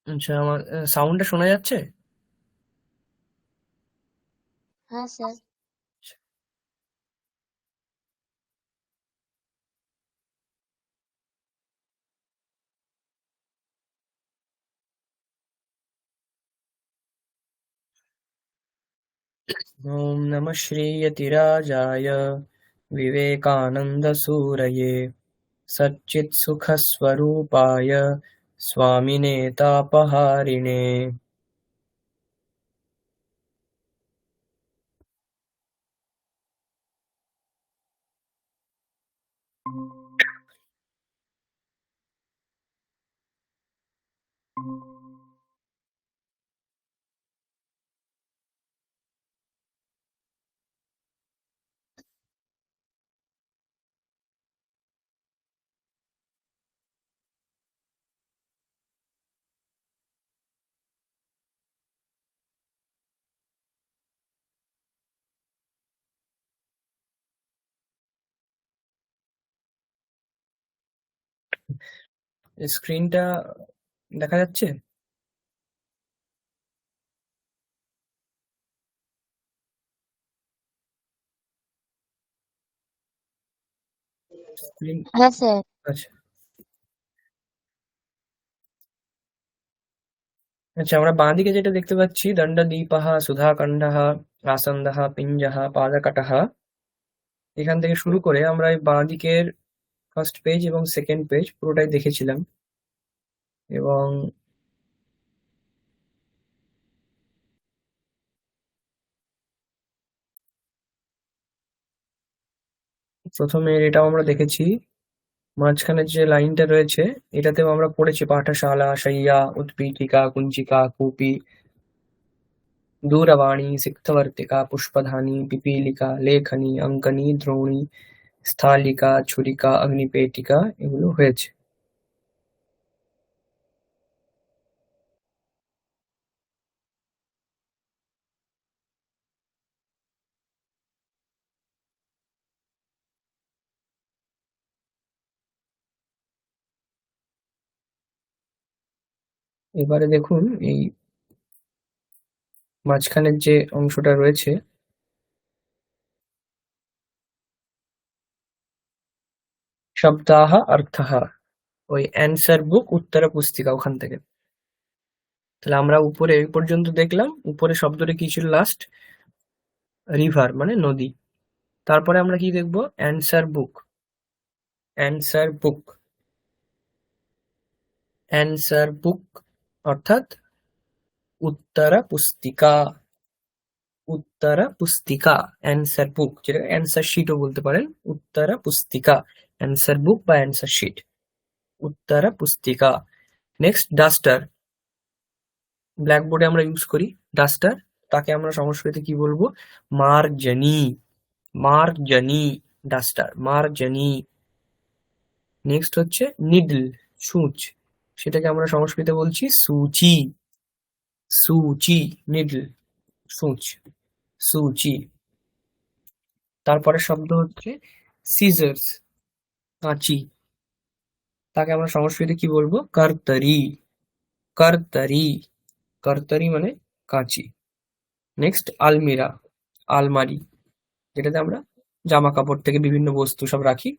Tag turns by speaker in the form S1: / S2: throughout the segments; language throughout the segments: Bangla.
S1: আচ্ছা, আমার সাউন্ডটা শোনা যাচ্ছে?
S2: হ্যাঁ স্যার।
S1: ॐ नमः श्रीयतिराजाय विवेकानन्दसूरये सच्चित्सुखस्वरूपाय स्वामिने तापहारिणे। স্ক্রিনটা দেখা যাচ্ছে? স্ক্রিন।
S2: হ্যাঁ স্যার।
S1: আচ্ছা। আচ্ছা, আমরা বাঁদিকে যেটা দেখতে পাচ্ছি, দণ্ডদীপः সুধাকণ্ডः আসন্দः পিঞ্জः পাদকটः, এখান থেকে শুরু করে আমরা এই বাঁদিকের ফার্স্ট পেজ এবং সেকেন্ড পেজ পুরোটাই দেখেছিলাম। এবং প্রথমে এটাও আমরা দেখেছি, মাঝখানে যে লাইনটা রয়েছে এটাতেও আমরা পড়েছি পাঠশালা শय्या उत्पीठिका कुञ्चिका कूपी दूरवाणी सिक्थवर्तिका पुष्पधानी पिपीलिका लेखनी अंकनी द्रोणी স্থলিকা ছুরিকা অগ্নিপেটিকা এগুলো হয়েছে। এবারে দেখুন এই মাঝখানের যে অংশটা রয়েছে, শব্দাহ অর্থঃ, ওই অ্যান্সার বুক উত্তর পুস্তিকা ওখান থেকে। তাহলে আমরা উপরে এই পর্যন্ত দেখলাম, উপরে শব্দটা কি ছিল লাস্ট? রিভার মানে নদী। তারপরে আমরা কি দেখবো? অ্যান্সার বুক। অ্যান্সার বুক, অ্যান্সার বুক অর্থাৎ উত্তরা পুস্তিকা। উত্তরা পুস্তিকা, অ্যান্সার বুক, যেটা অ্যান্সার শিটও বলতে পারেন। উত্তরা পুস্তিকা, অ্যান্সার বুক বা অ্যান্সার শিট, উত্তরা পুস্তিকা। নেক্সট ডাস্টার, ব্ল্যাকবোর্ডে আমরা ইউজ করি ডাস্টার, তাকে আমরা সংস্কৃতে কি বলবো? মার্জনী। মার্জনী, ডাস্টার মার্জনী। নেক্সট হচ্ছে নিডল, সূচ, সেটাকে আমরা সংস্কৃতে বলছি সূচি। সূচি, নিডল, সূচ, সূচি। তারপরে শব্দ হচ্ছে সিজার্স, কাঁচি, তাকে আমরা সংস্কৃতে কি বলবো? কর্তরি। কর্তরি, কর্তরি মানে কাঁচি। নেক্সট আলমিরা, আলমারি, যেটাতে আমরা জামা কাপড় থেকে বিভিন্ন বস্তু সব রাখি,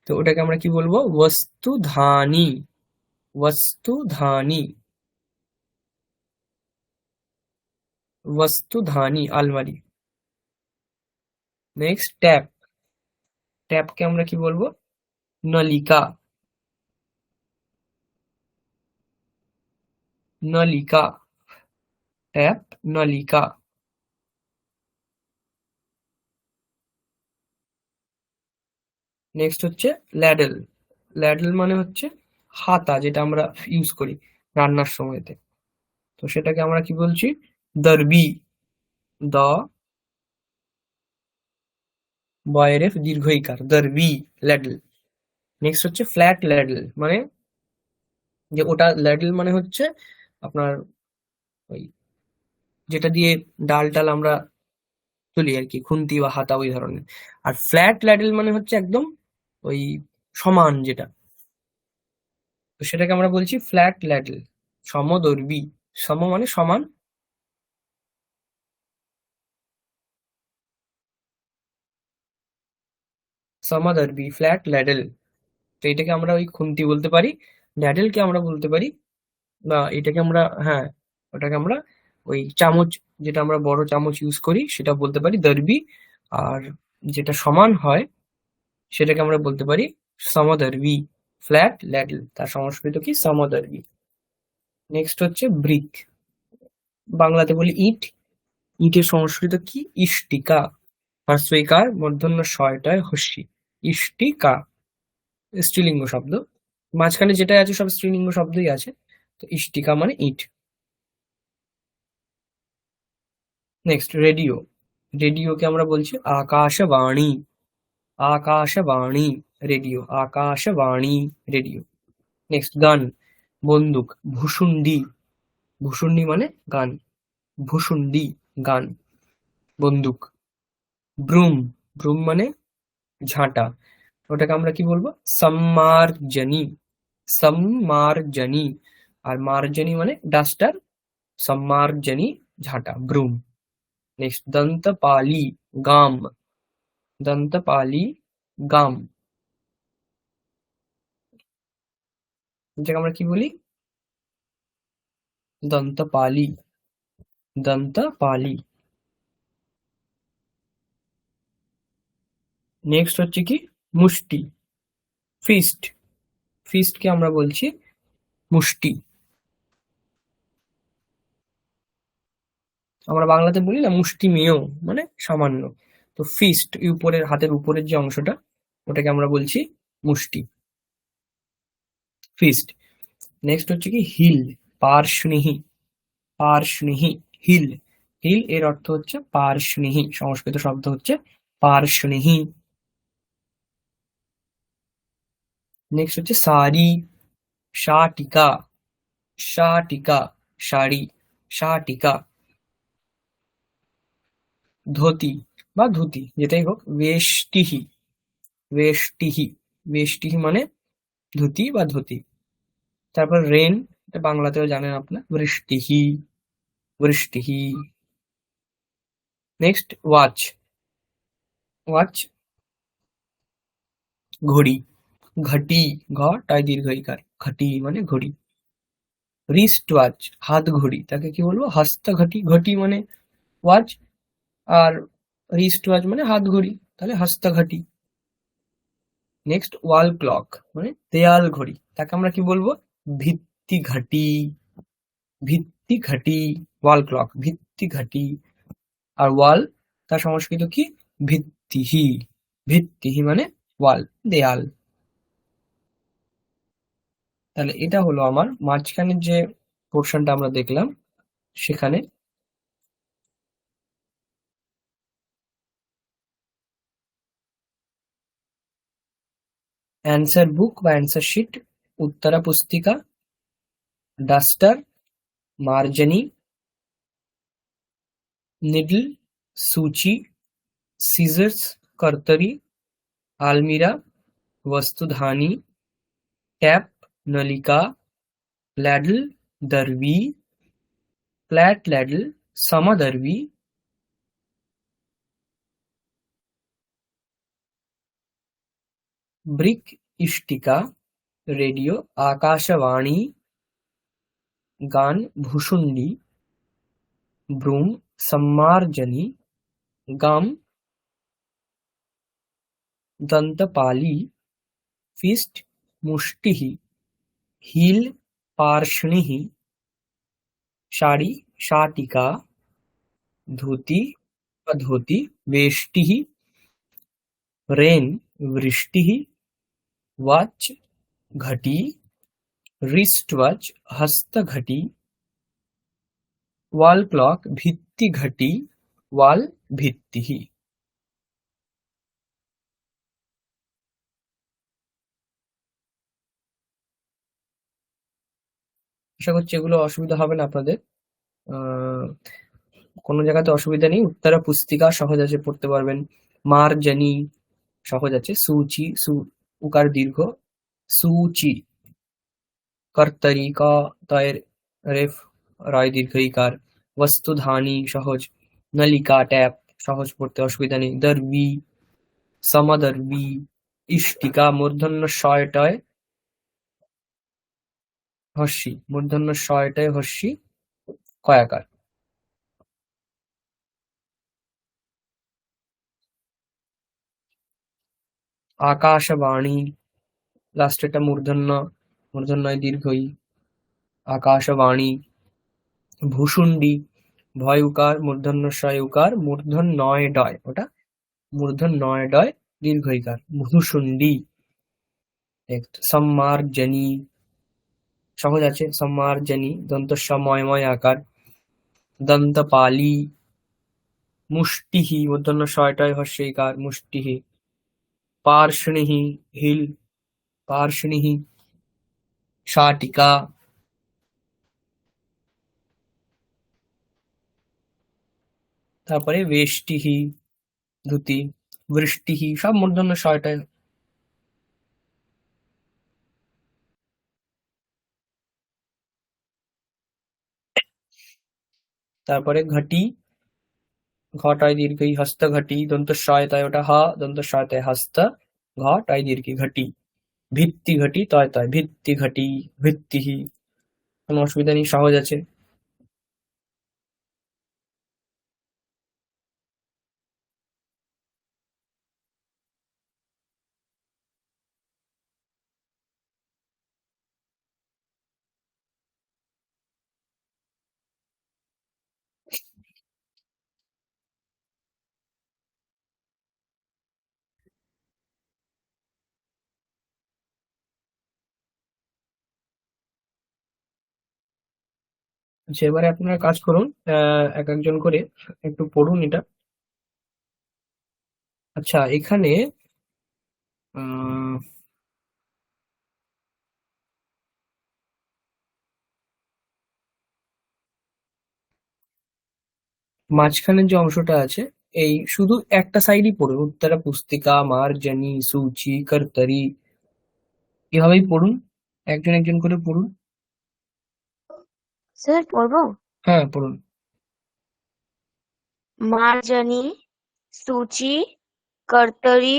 S1: তো ওটাকে আমরা কি বলবো? বস্তুধানী। বস্তুধানী, বস্তুধানী আলমারি। নেক্সট ট্যাপ, ট্যাপকে আমরা কি বলবো? নলিকা। নলিকা, ট্যাপ নলিকা। নেক্সট হচ্ছে ল্যাডেল। ল্যাডেল মানে হচ্ছে হাতা, যেটা আমরা ইউজ করি রান্নার সময়তে, তো সেটাকে আমরা কি বলছি? দর্বি। দ বয়ের দীর্ঘ ইকার, দর্বি, ল্যাডেল। নেক্সট হচ্ছে ফ্ল্যাট ল্যাডেল, মানে যে ওটা ল্যাডেল মানে হচ্ছে আপনার ওই যেটা দিয়ে ডাল টাল আমরা তুলি আর কি, খুন্তি বা হাতা ওই ধরনের। আর ফ্ল্যাট ল্যাডেল মানে হচ্ছে একদম ওই সমান যেটা, তো সেটাকে আমরা বলছি ফ্ল্যাট ল্যাডেল, সমদর্বী, সম মানে সমান, সমদর্বী। ফ্ল্যাট ল্যাডেল, তো এটাকে আমরা ওই খুন্তি বলতে পারি, ল্যাডেলকে আমরা বলতে পারি, বা এটাকে আমরা, হ্যাঁ, ওটাকে আমরা ওই চামচ, যেটা আমরা বড় চামচ ইউজ করি সেটা বলতে পারি দর্বি। আর যেটা সমান হয় সেটাকে আমরা বলতে পারি সমদর্বি। ফ্ল্যাট ল্যাডেল, তার সংস্কৃত কি? সমদর্বি। নেক্সট হচ্ছে ব্রিক, বাংলাতে বলি ইট। ইটের সংস্কৃত কি? ইষ্টিকা। হ্রস্বইকার মূর্ধন্য শয়টায় হস্যি, ইষ্টিকা। স্ত্রীলিঙ্গ শব্দ, মাঝখানে যেটাই আছে সব স্ত্রীলিঙ্গ শব্দই আছে। তো ইষ্টিকা মানে ইট। নেক্সট রেডিও, রেডিওকে আমরা বলছি Akashvani, Akashvani radio, Akashvani radio. Next গান, বন্দুক, ভুসুন্ডি, ভুসুন্ডি মানে গান, ভুসুন্ডি গান, বন্দুক। ব্রুম, ব্রুম মানে ঝাঁটা, ওটাকে আমরা কি বলবো? সম্মার্জনী, সম্মার্জনী। আর মার্জনী মানে ডাস্টার, সম্মার্জনী ঝাঁটা, ব্রুম। নেক্সট দন্তপালি, গাম, দন্তপালি গাম, যেটাকে আমরা কি বলি? দন্তপালি, দন্তপালি। নেক্সট হচ্ছে কি? মুষ্টি, ফিস্ট, ফিস্টকে আমরা বলছি মুষ্টি। আমরা বাংলাতে বলি না মুষ্টিমেয়, মানে সামান্য। তো ফিস্ট, উপরের হাতের উপরের যে অংশটা, ওটাকে আমরা বলছি মুষ্টি, ফিস্ট। নেক্সট হচ্ছে কি? হিল, পার্শনিহি, পার্শনিহি, হিল, হিল এর অর্থ হচ্ছে পার্শনিহি, সংস্কৃত শব্দ হচ্ছে পার্শনিহি। নেক্সট হচ্ছে শাড়ি, শাটিকা, শাটিকা, শাড়ি, শাটিকা। ধুতি বা ধুতি, যেটাই হোক, বেষ্টিহি, বেষ্টিহি, বেষ্টিহি মানে ধুতি বা ধুতি। তারপর রেন, এটা বাংলাতেও জানেন আপনার, বৃষ্টিহি, বৃষ্টিহি। নেক্সট ওয়াচ, ওয়াচ ঘড়ি, ঘটি, ঘটায় দীর্ঘ ইকার, ঘটি মানে ঘড়ি। রিস্ট ওয়াচ, হাত ঘড়ি, তাকে কি বলবো? হস্ত ঘটি, ঘটি মানে ওয়াচ, আর রিস্ট ওয়াচ মানে হাত ঘড়ি, তাহলে হস্ত ঘটি। নেক্সট ওয়াল ক্লক মানে দেয়াল ঘড়ি, তাকে আমরা কি বলবো? ভিত্তি ঘটি, ভিত্তি ঘটি, ওয়াল ক্লক, ভিত্তি ঘটি। আর ওয়াল, তার সংস্কৃত কি? ভিত্তিহি, ভিত্তিহি মানে ওয়াল, দেয়াল। তাহলে এটা হলো আমার মাঝখানের যে পোর্শনটা আমরা দেখলাম, সেখানে অ্যান্সার বুক বা অ্যান্সার শিট, উত্তরা পুস্তিকা, ডাস্টার, মার্জনী, निडल, सूची, सीजर्स, कर्तरी, आलमीरा, वस्तुधानी, टैप, नलिका, लैडल, दरवी, फ्लैट लैडल, समदरवी, ब्रिक, इष्टिका, रेडियो, आकाशवाणी, गान, भुषुंडी, ब्रूम, सम्मार्जनी, गम, दंतपाली, फिस्ट, मुष्टिः, हील, पार्ष्णिः, शाड़ी, शाटिका, धोती বা ধুতি, वेष्टिः, रेन, वृष्टिः, वॉच, घटी, रिस्ट वॉच, हस्त घटी, वॉल क्लॉक, भित्ति घटी, वॉल भित्तिः। আশা করছি এগুলো অসুবিধা হবে না আপনাদের। আহ, কোনো জায়গাতে অসুবিধা নেই। উত্তরা পুস্তিকা সহজ আছে, পড়তে পারবেন। মার্জনী সহজ আছে। সূচি, উকার দীর্ঘ, সূচি। কর্তরি, ক তয়ের রেফ, রয় দীর্ঘইকার। বস্তুধানী সহজ, নলিকা ট্যাপ সহজ, পড়তে অসুবিধা নেই। দর্বি, সমদর্বি। ইষ্টিকা মূর্ধন্য শয়টয় হস্যি, মূর্ধন্য শয়টয় হস্যি, কয়াকার। আকাশবাণী, লাস্টেরটা মূর্ধন্য, মূর্ধন্যয় দীর্ঘই, আকাশবাণী। ভূষুণ্ডি, ভয় উকার, মূর্ধন্য শয় উকার, মূর্ধন্যয় ডয়, ওটা মূর্ধন্যয় ডয় দীর্ঘইকার, ভূষুণ্ডি। সম্মার্জনী, সহজ আছে, সম্মার্জনী, দন্ত ময় আকার। দন্তপালি। মুষ্টিহি, মূর্ধন্য শয়টয় হস্যইকার, মুষ্টিহি। পার্ষ্ণিহি, হিল, পার্ষ্ণিহি। শাটিকা। তারপরে বেষ্টিহি, ধুতি। বৃষ্টিহি, সব মূর্ধন্য শয়টয়। তারপরে ঘটি, ঘটায় দীর্ঘই, হস্তঘটি, দন্ত শয়তায় ওটা হ, দন্ত শয়তায় হস্ত, ঘটায় দীর্ঘই, ঘটি। ভিত্তি ঘটি, তয় তয়, ভিত্তি ঘটি, ভিত্তিহি। কোনো অসুবিধা নেই, সহজ আছে। আচ্ছা, এবারে আপনারা কাজ করুন, এক একজন করে একটু পড়ুন এটা। আচ্ছা, এখানে আহ মাঝখানে যে অংশটা আছে, এই শুধু একটা সাইডই পড়ুন, উত্তরা পুস্তিকা, মার্জনী, সূচি, কর্তরি, এভাবেই পড়ুন, একজন একজন করে পড়ুন।
S2: স্যার পড়বো?
S1: হ্যাঁ, পড়ুন।
S2: मार्जनी, सूची, कर्तरी,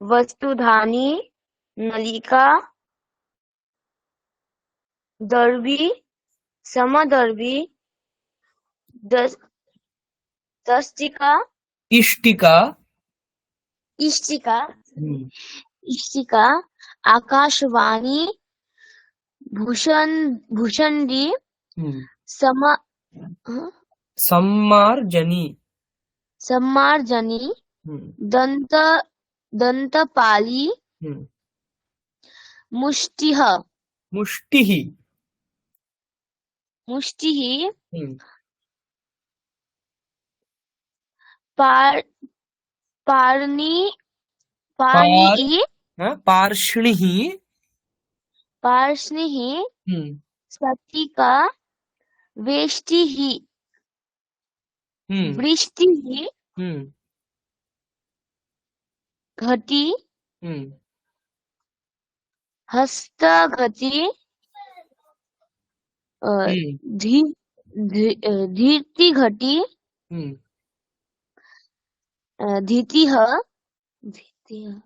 S2: वस्तुधानी, नलिका, दर्वी, समदर्वी, दस दस्तिका,
S1: ইষ্টিকা।
S2: इष्टिका,
S1: হুম।
S2: इष्टिका, आकाशवाणी, भूषण्डी,
S1: হুম।
S2: सम
S1: সম্মার্জনী।
S2: सम्मार्जनी,
S1: হুম।
S2: दंत दंतपाली,
S1: হুম।
S2: मुष्टिः,
S1: মুষ্টিহি।
S2: मुष्टिः,
S1: হুম।
S2: पार पारणी
S1: পার,
S2: पाणिः,
S1: হ্যাঁ, পার্ষ্ণিহি।
S2: पार्ष्णिः,
S1: হুম।
S2: स्फटिका, वेष्टिः,
S1: হুম।
S2: वृष्टिः,
S1: হুম।
S2: घटी,
S1: হুম।
S2: हस्तघटी, अ,
S1: হুম।
S2: धी धीर्तिघटी,
S1: হুম।
S2: धीतिः, धीतिः,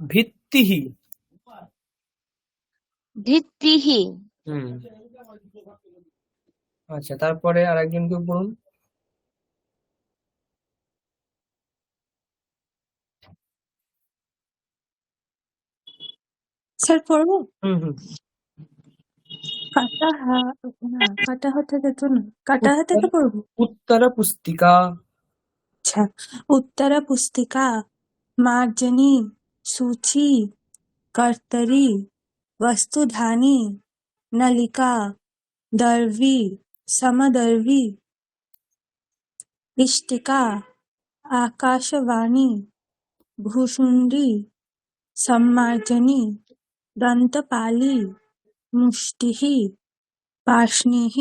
S1: ভিত্তিহি।
S2: धित्तिः।
S1: হুম। আচ্ছা, তারপরে আর একজনকে বলুন।
S3: স্যার পড়বো?
S1: হুম। হুম।
S3: কাটা না, কাটা হাতে যেত না, কাটা হাতে
S1: উত্তর,
S3: কে পড়বো?
S1: উত্তর পুস্তিকা।
S3: আচ্ছা, উত্তরা পুস্তিকা, मार्जनी, सूची, कर्तरी, वस्तुधानी, नलिका, दर्वी, समदर्वी, इष्टिका, आकाशवाणी, भूषुंडी, सम्मार्जनी, दंतपाली, मुष्टिः, पार्ष्णिः,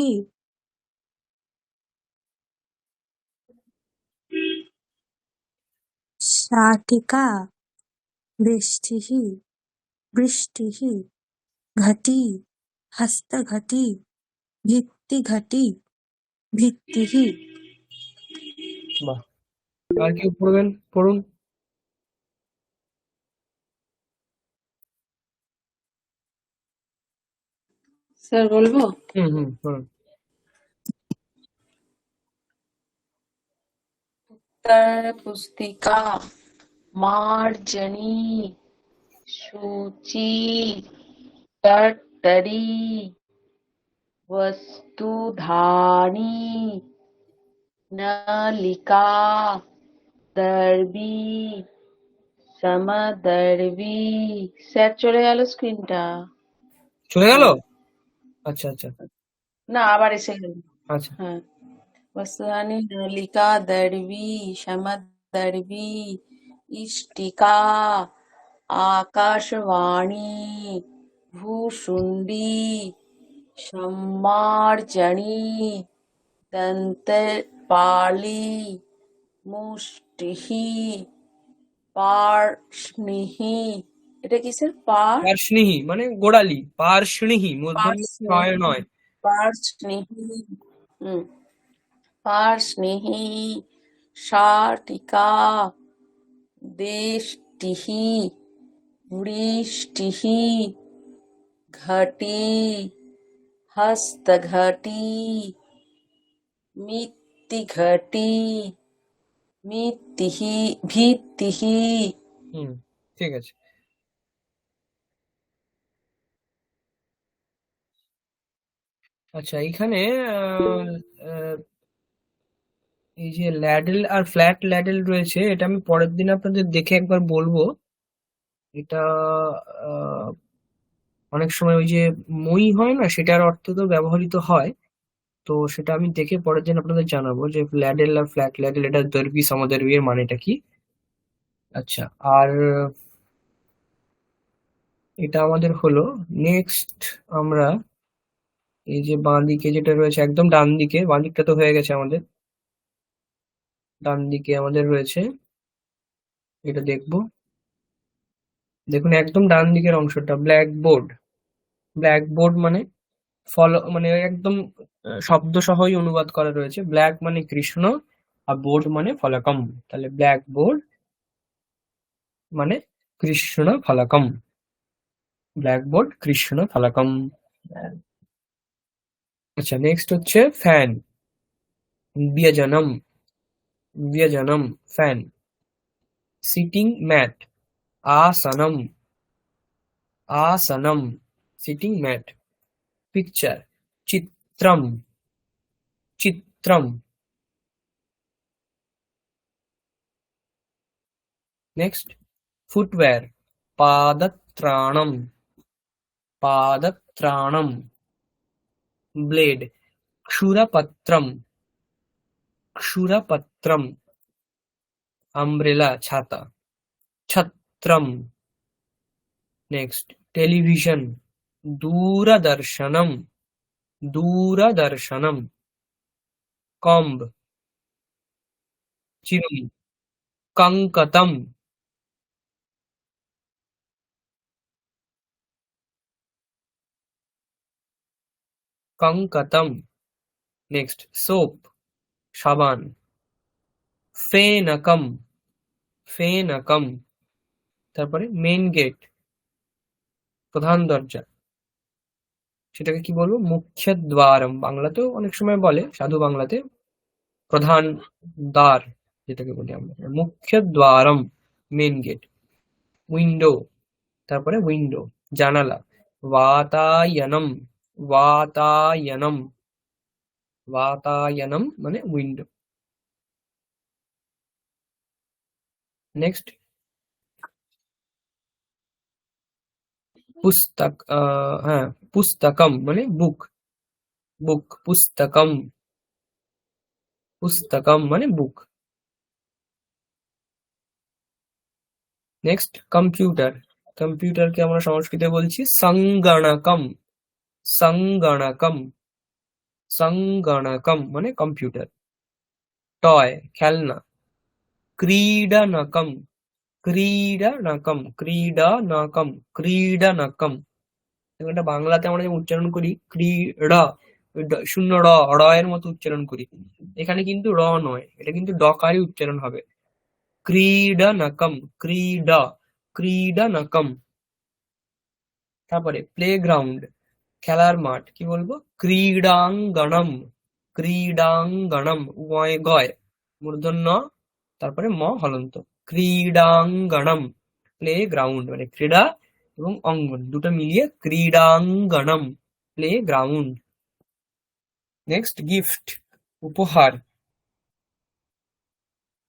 S3: शाटिका, वेष्टिः, বৃষ্টিः ঘটি হস্তঘটি ভিত্তিঘটি ভিত্তিः
S1: বাহ, আর কেউ পড়বেন? পড়ুন।
S4: স্যার বলবো?
S1: পড়ুন।
S4: उत्तर पुस्तिका मार्जनी सूची कर्तरी वस्तुधानी नलिका दर्बी समदर्बी। স্যার চলে গেল স্ক্রিনটা।
S1: চলে গেল? আচ্ছা আচ্ছা
S4: না আবার এসে গেল।
S1: আচ্ছা,
S4: হ্যাঁ, वस्तुधानी नलिका दर्वी समदर्वी इष्टिका आकाशवाणी भूषुंडी सम्मार्जनी दंतपाली मुष्टिही पार्ष्णिही। এটা কিসের?
S1: পার্শনিহি মানে গোড়ালি, পার্শনিহি মূর্ধন্য নয় নয়।
S4: पार्ष्णिही पार्ष्णिही शाटिका देष्टिही वृष्टिही घटी हस्तघटी मित्तिघटी मित्तिही भित्तिही।
S1: ঠিক আছে। আচ্ছা, এখানে এই যে ল্যাডেল আর ফ্ল্যাট ল্যাডেল রয়েছে, এটা আমি পরের দিন আপনাদের দেখে একবার বলবো। এটা অনেক সময় ওই যে মই হয় না, সেটার অর্থ তো ব্যবহৃত হয়, তো সেটা আমি দেখে পরের দিন আপনাদের জানাবো যে ল্যাডেল আর ফ্ল্যাট ল্যাডেল এটা দর্বি সমদর্বি এর মানেটা কি। আচ্ছা, আর এটা আমাদের হলো। নেক্সট আমরা এই যে বাঁ দিকে যেটা রয়েছে, একদম ডান দিকে, বাঁ দিকটা তো হয়ে গেছে আমাদের, ডান দিকে আমাদের রয়েছে, এটা দেখবো। দেখুন একদম ডান দিকের অংশটা ব্ল্যাকবোর্ড। ব্ল্যাকবোর্ড মানে মানে একদম শব্দ সহই অনুবাদ করা রয়েছে। ব্ল্যাক মানে কৃষ্ণ আর বোর্ড মানে ফলকম, তাহলে ব্ল্যাকবোর্ড মানে কৃষ্ণ ফলকম, ব্ল্যাকবোর্ড কৃষ্ণ ফলকম। আচ্ছা, নেক্সট হচ্ছে ফ্যান, ব্যজনম, ব্যজনম ফ্যান। সিটিং ম্যাট, আসনম, আসনম সিটিং ম্যাট। পিকচার, চিত্রম, চিত্রম। নেক্সট ফুটওয়্যার, পাদত্রাণম, পাদত্রাণম। ব্লেড, ক্ষুরপত্রম, ক্ষুরপত্রম। আমব্রেলা ছাতা, ছত্রম। Next television, দূরদর্শনম, দূরদর্শনম। কম্ব, চিরুনি, কঙ্কতম। কঙ্কতম। নেক্সট সোপ, সাবান। ফেনকম, ফেনকম। তারপরে মেন গেট, প্রধান দরজা, সেটাকে কি বলবো? মুখ্য দ্বারম বাংলাতেও অনেক সময় বলে, সাধু বাংলাতে প্রধান দ্বার যেটাকে বলি আমরা, মুখ্য দ্বারম মেন গেট। উইন্ডো, তারপরে উইন্ডো জানালা। বাতায়নম, বাতায়নম, বাতায়নম মানে উইন্ডো। নেক্সট পুস্তক, হ্যাঁ পুস্তকম মানে বুক, বুক পুস্তকম, পুস্তকম মানে বুক। নেক্সট কম্পিউটার, কম্পিউটারকে আমরা সংস্কৃতে বলছি সংগণকম, সংগণকম, সংগণকম মানে কম্পিউটার। টয় খেলনা, ক্রীডনকম, ক্রীড়নকম, ক্রীড়নকম, ক্রীড়নকম। দেখুন এটা বাংলাতে আমরা যেমন উচ্চারণ করি ক্রীড়া, ওই শূন্য র, র এর মতো উচ্চারণ করি, এখানে কিন্তু র নয়, এটা কিন্তু ডকারই উচ্চারণ হবে। ক্রীড়নকম, ক্রীড়া, ক্রীড়নকম। তারপরে প্লেগ্রাউন্ড, খেলার মাঠ, কি বলবো? ক্রীড়াঙ্গনম, ক্রীড়াঙ্গনম, উয় গয়, মূর্ধন্য, তারপরে ম হলন্ত, ক্রীড়াঙ্গনম। প্লে গ্রাউন্ড মানে ক্রীড়া এবং অঙ্গন দুটো মিলিয়ে ক্রীড়াঙ্গনম, প্লে গ্রাউন্ড। নেক্সট গিফট, উপহার,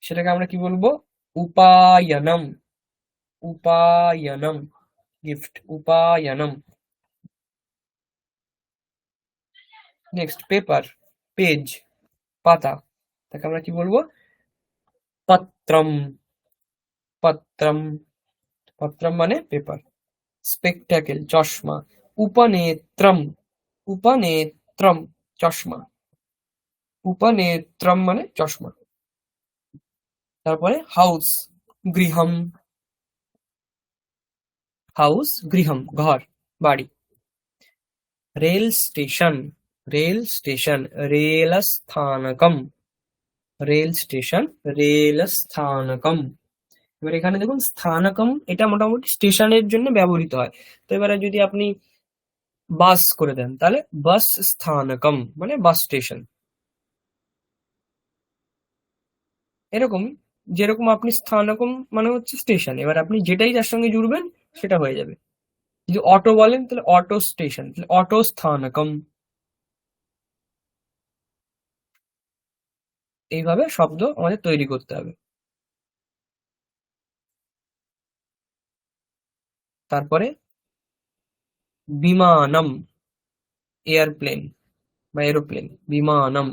S1: সেটাকে আমরা কি বলবো? উপায়নম, উপায়নম, গিফট, উপায়নম। নেক্সট পেপার, পেজ, পাতা, তাকে আমরা কি বলবো? পত্রম, পত্রম, পত্রম মানে পেপার। স্পেকটাকেল, চশমা, উপনেত্রম, উপনেত্রম, চশমা, উপনেত্রম মানে চশমা। তারপরে হাউস, গৃহম, হাউস, গৃহম, ঘর, বাড়ি। Rail station, rail station, rail স্থানকম, রেল স্টেশন, রেল স্থানকম। এবার এখানে দেখুন স্থানকম, এটা মোটামুটি স্টেশনের জন্য ব্যবহৃত হয়। তো এবারে যদি আপনি বাস করে দেন তাহলে বাস স্থানকম মানে বাস স্টেশন। এরকম, যেরকম আপনি স্থানকম মানে হচ্ছে স্টেশন, এবার আপনি যেটাই তার সঙ্গে জুড়বেন সেটা হয়ে যাবে। যদি অটো বলেন তাহলে অটো স্টেশন, তাহলে অটো স্থানকম। এইভাবে শব্দ আমাদের তৈরি করতে হবে। তারপরে বিমানম, এয়ারপ্লেন বা এরোপ্লেন, বিমানম,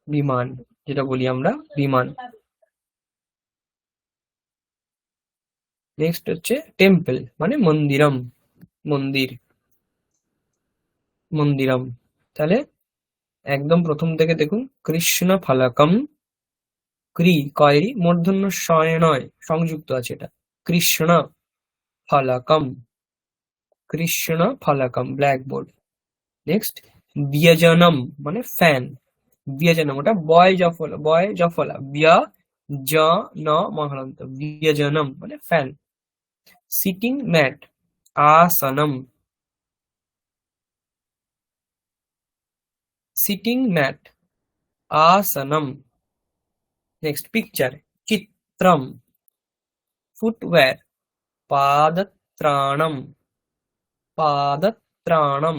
S1: বিমান, যেটা বলি আমরা বিমান। নেক্সট হচ্ছে টেম্পল মানে মন্দিরম, মন্দির, মন্দিরম। তাহলে একদম প্রথম থেকে দেখুন, কৃষ্ণ ফলকম, ক্রি কয়রি, মূর্ধন্য শয় নয়, সংযুক্ত আছে এটা, কৃষ্ণ ফলকম, কৃষ্ণ ফলকম, ব্ল্যাকবোর্ড। নেক্সট ব্যজনম মানে ফ্যান, ব্যজনম, ওটা বয় জফলা, বয় জফলা, ব্য জ ন মহলন্ত, ব্যজনম মানে ফ্যান। সিটিং ম্যাট, আসনম, সিটিং ম্যাট, আসনম। নেক্সট পিকচার, চিত্রম, ফুটওয়্যার, পাদত্রাণম, পাদত্রাণম,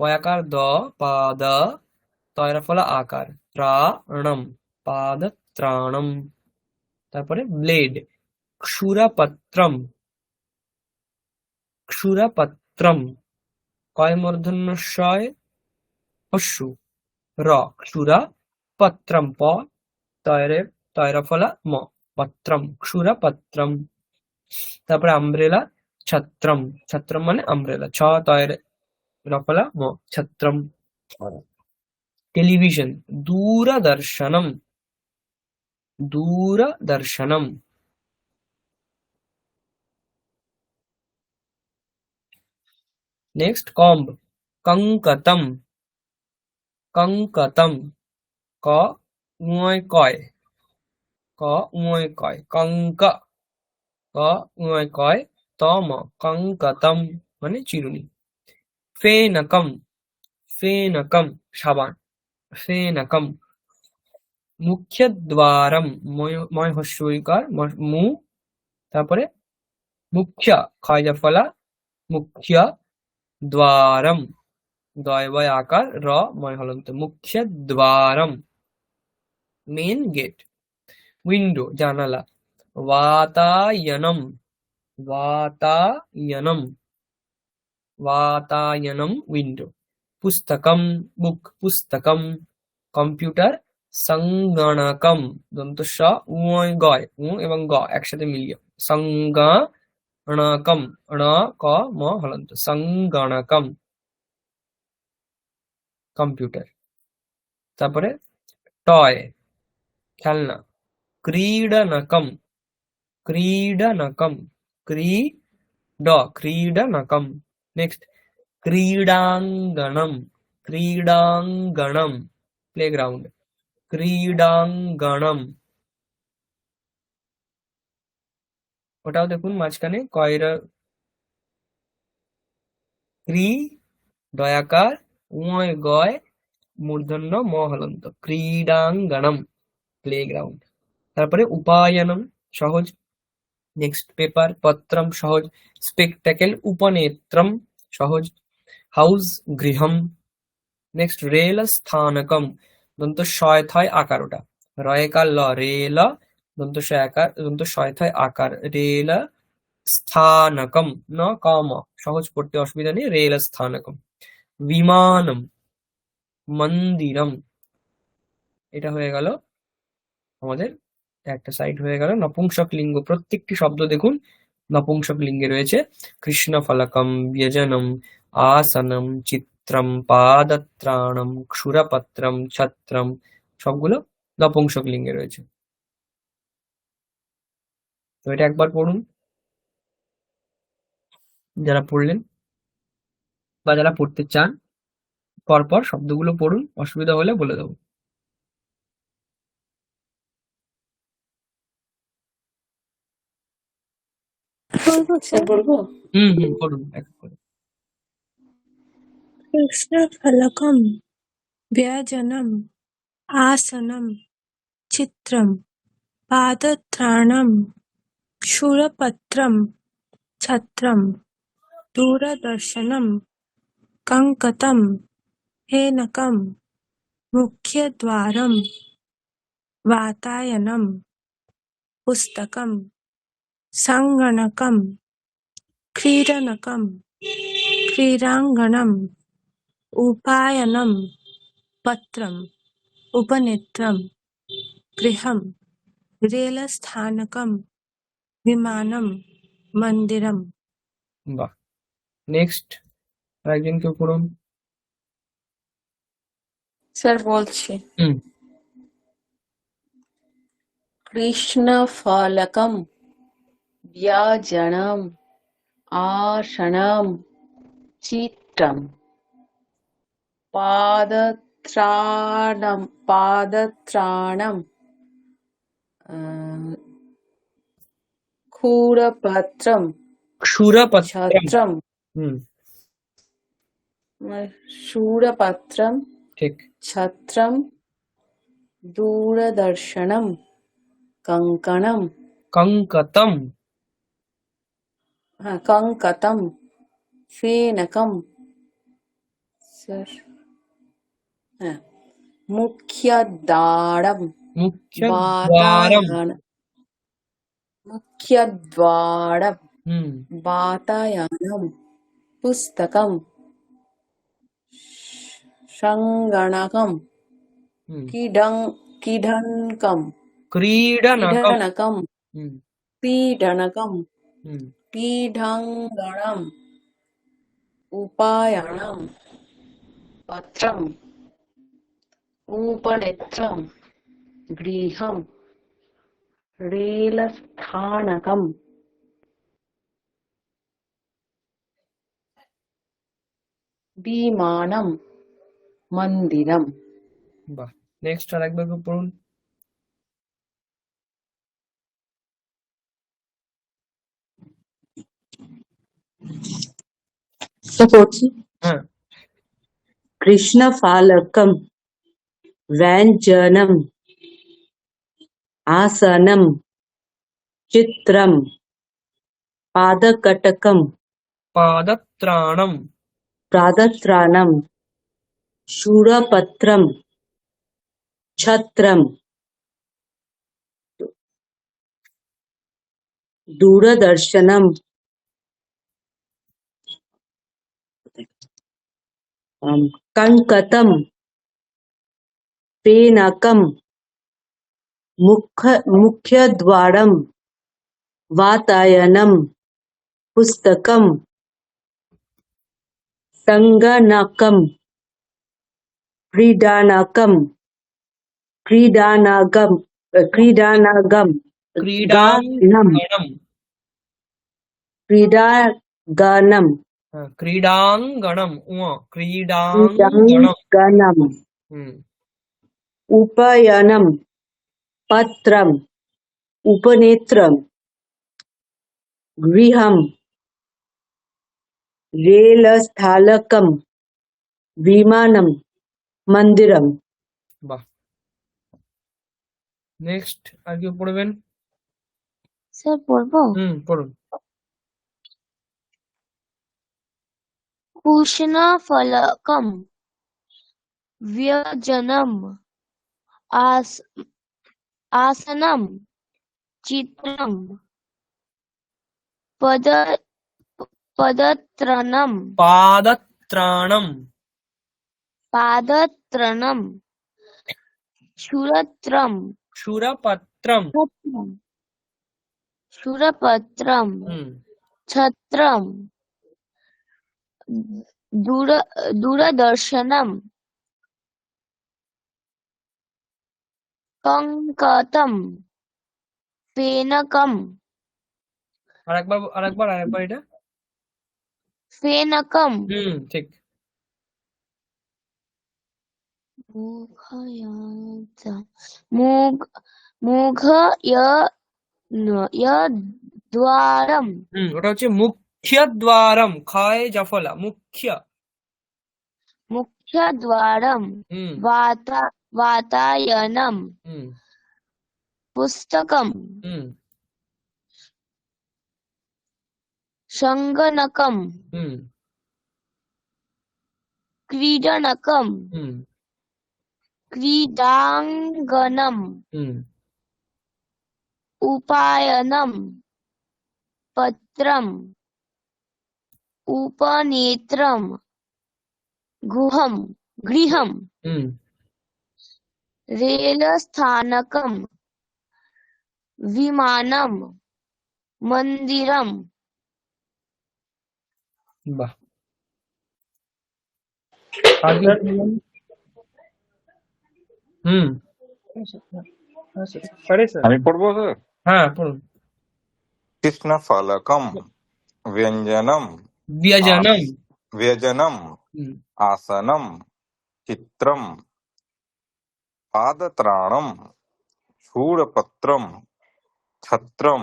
S1: পয়াকার দ, পাদ, তয়রা ফলা আকার, ত্রাণম, পাদত্রাণম। তারপরে ব্লেড, ক্ষুরাপত্রম, ক্ষুরাপত্রম, কয় মূর্ধন্য শয় হস্যু, র, ক্ষুরা পত্রম, প তয়রে, তয়রা ফলা ম, পত্রম, ক্ষুরাপত্রম। তারপরে আমব্রেলা, ছত্রম, ছত্রম মানে আমব্রেলা, ছ তয়রে রফলা ম, ছত্রম। টেলিভিশন, দূরদর্শনম, দূরদর্শনম। নেক্সট কম্ব, কঙ্কতম, কঙ্কতম, ক উয় কয়, ক উয় কয়, কঙ্ক, ক উয় কয়, তম, কঙ্কতম মানে চিরুনি। ফেনকম, ফেনকম সাবান, ফেনকম। মুখ্যদ্বারম, ময় হস্যইকার, মু, তারপরে মুখ্য, ক্ষয় ফলা, মুখ্য, দ্বারম, দয় বয় আকার, র ময় হলন্ত, মুখ্য দ্বারম, মেন গেট। উইন্ডো জানালা, বাতায়নম, বাতায়নম, বাতায়নম উইন্ডো। পুস্তকম, বুক, পুস্তকম। কম্পিউটার, সংগণকম, দন্ত স উয় গয়, উ এবং গ একসাথে মিলিয়ে, সংগণকম, ণ ক ম হলন্ত, সংগণকম, কম্পিউটার। তারপরে টয়, খেলনা, क्रीडनकम क्रीडनकम क्रीडनकम नेक्स्ट क्रीडांगणम क्रीडांगणम प्लेग्राउंड क्रीडांगणम ওটাও দেখুন মাঝখানে কয়রা ক্রি দয়াকার উময় গয় মূর্ধন্য ম হলন্ত ক্রীড়াঙ্গনম প্লেগ্রাউন্ড তারপরে উপায়নম সহজ নেক্সট পেপার পত্রম সহজ স্পেকটাকেল উপনেত্রম সহজ হাউস গৃহম নেক্সট রেল স্থানকম দন্ত শয় থয় আকার ওটা রয়কার ল রেল দন্ত শয় থয় আকার রেল স্থানকম ন কম সহজ পড়তে অসুবিধা নেই রেল স্থানকম বিমানম মন্দিরম এটা হয়ে গেল আমাদের একটা সাইড হয়ে গেল নপুংসক লিঙ্গ প্রত্যেকটি শব্দ দেখুন নপুংসক লিঙ্গে রয়েছে কৃষ্ণ ফলকম ব্যজনম আসনম চিত্রম পাদত্রাণম ক্ষুরপত্রম ছত্রম সবগুলো নপুংসক লিঙ্গে রয়েছে তো এটা একবার পড়ুন যারা পড়লেন বা যারা পড়তে চান পরপর শব্দগুলো পড়ুন অসুবিধা হলে বলে দেবো
S3: বলবো
S4: স্যার
S3: স্যার
S4: বলবো?
S1: পড়ুন এক এক করে
S3: कृष्णफलकं व्यजनम् आसनं चित्रं पादत्राणं शूलपत्रं छत्रं दूरदर्शनं कङ्कतं फेनकं मुख्यद्वारं वातायनं पुस्तकं सङ्गणकं क्रीडनकं क्रीडाङ्गणम् उपायनं पत्रम् उपनेत्रं गृहं रेलस्थानकं विमानं मन्दिरम्
S1: বাহ নেক্সট আরেকজনকে পড়ুন
S4: স্যার বলছি
S1: হুম
S4: কৃষ্ণফলকম ব্যজনম আসনম চিত্রম পাদত্রাণম ক্ষুরপত্রম
S1: ক্ষুরপত্রম
S4: ছত্রম
S1: হুম
S4: শূরপত্রম
S1: ঠিক
S4: ছত্রম দূরদর্শনম কঙ্কণম
S1: কঙ্কতম
S4: কঙ্কতম ফেনকম স্যার মুখ্যদ্বারম
S1: মুখ্যদ্বারম
S4: মুখ্যদ্বারম
S1: হুম
S4: वातायनं पुस्तकं सङ्गणकं
S1: হুম
S4: कीडनकं
S1: ক্রীড়নকম হুম
S4: क्रीडनकं
S1: হুম
S4: क्रीडाङ्गणम् उपायनं पत्रम् उपनेत्रं गृहं रेलस्थानकं विमानं मन्दिरम्
S1: বাহ নেক্সট আর একবার পড়ুন
S5: पढ़ছি
S1: হ্যাঁ
S5: कृष्णफालकं व्यञ्जनम् आसनं चित्रं पादकटकं
S1: পাদত্রাণম
S5: पादत्राणं शूलपत्रं छत्रं दूरदर्शनं कङ्कतं फेनकं मुख्यद्वारं वातायनं पुस्तकं सङ्गणकं क्रीडानकं क्रीडानगम गानम
S1: क्रीडांगणम
S5: क्रीडागानम
S1: हाँ, क्रीडांगणम क्रीडांगणम
S5: क्रीडांगनम
S1: हम्म
S5: उपयनम पत्रम उपनेत्रम गृहम रेलस्थानकम विमानम मंदिरम
S1: বাহ নেক্সট আর কি পড়বেন
S2: স্যার পড়বো
S1: পড়ুন
S2: कृष्णफलकं व्यजनम् आसनं चित्रं पद पदत्राणं
S1: পাদত্রাণম
S2: पादत्राणं शूरत्रं
S1: সুরপত্রম
S2: शूरपत्रं छत्रं दूरदर्शनं कंकतं फेनकं
S1: আরেকবার এটা
S2: फेनकं
S1: ঠিক
S2: मुघ यद्वारं
S1: ওটা হচ্ছে মুখ্য দ্বারম ক্ষয় জফলা মুখ্য
S2: मुख्यद्वारं
S1: হুম
S2: वातायनं
S1: হুম
S2: पुस्तकं
S1: হুম
S2: सङ्गणकं
S1: হুম
S2: क्रीडनकं
S1: হুম
S2: क्रीडाङ्गणं
S1: হুম
S2: उपायनं पत्रम् उपनेत्रं गृहं
S1: হুম
S2: रेलस्थानकं विमानं मन्दिरं
S1: বাহ আগে বলুন। হুম পারে স্যার
S6: আমি পড়বো স্যার
S1: হ্যাঁ পড়ুন
S6: কৃষ্ণফলকম व्यञ्जनम
S1: ব্যজনম
S6: व्यजनम
S1: হুম
S6: आसनम चित्रम पादत्राणम शूलपत्रम छत्रम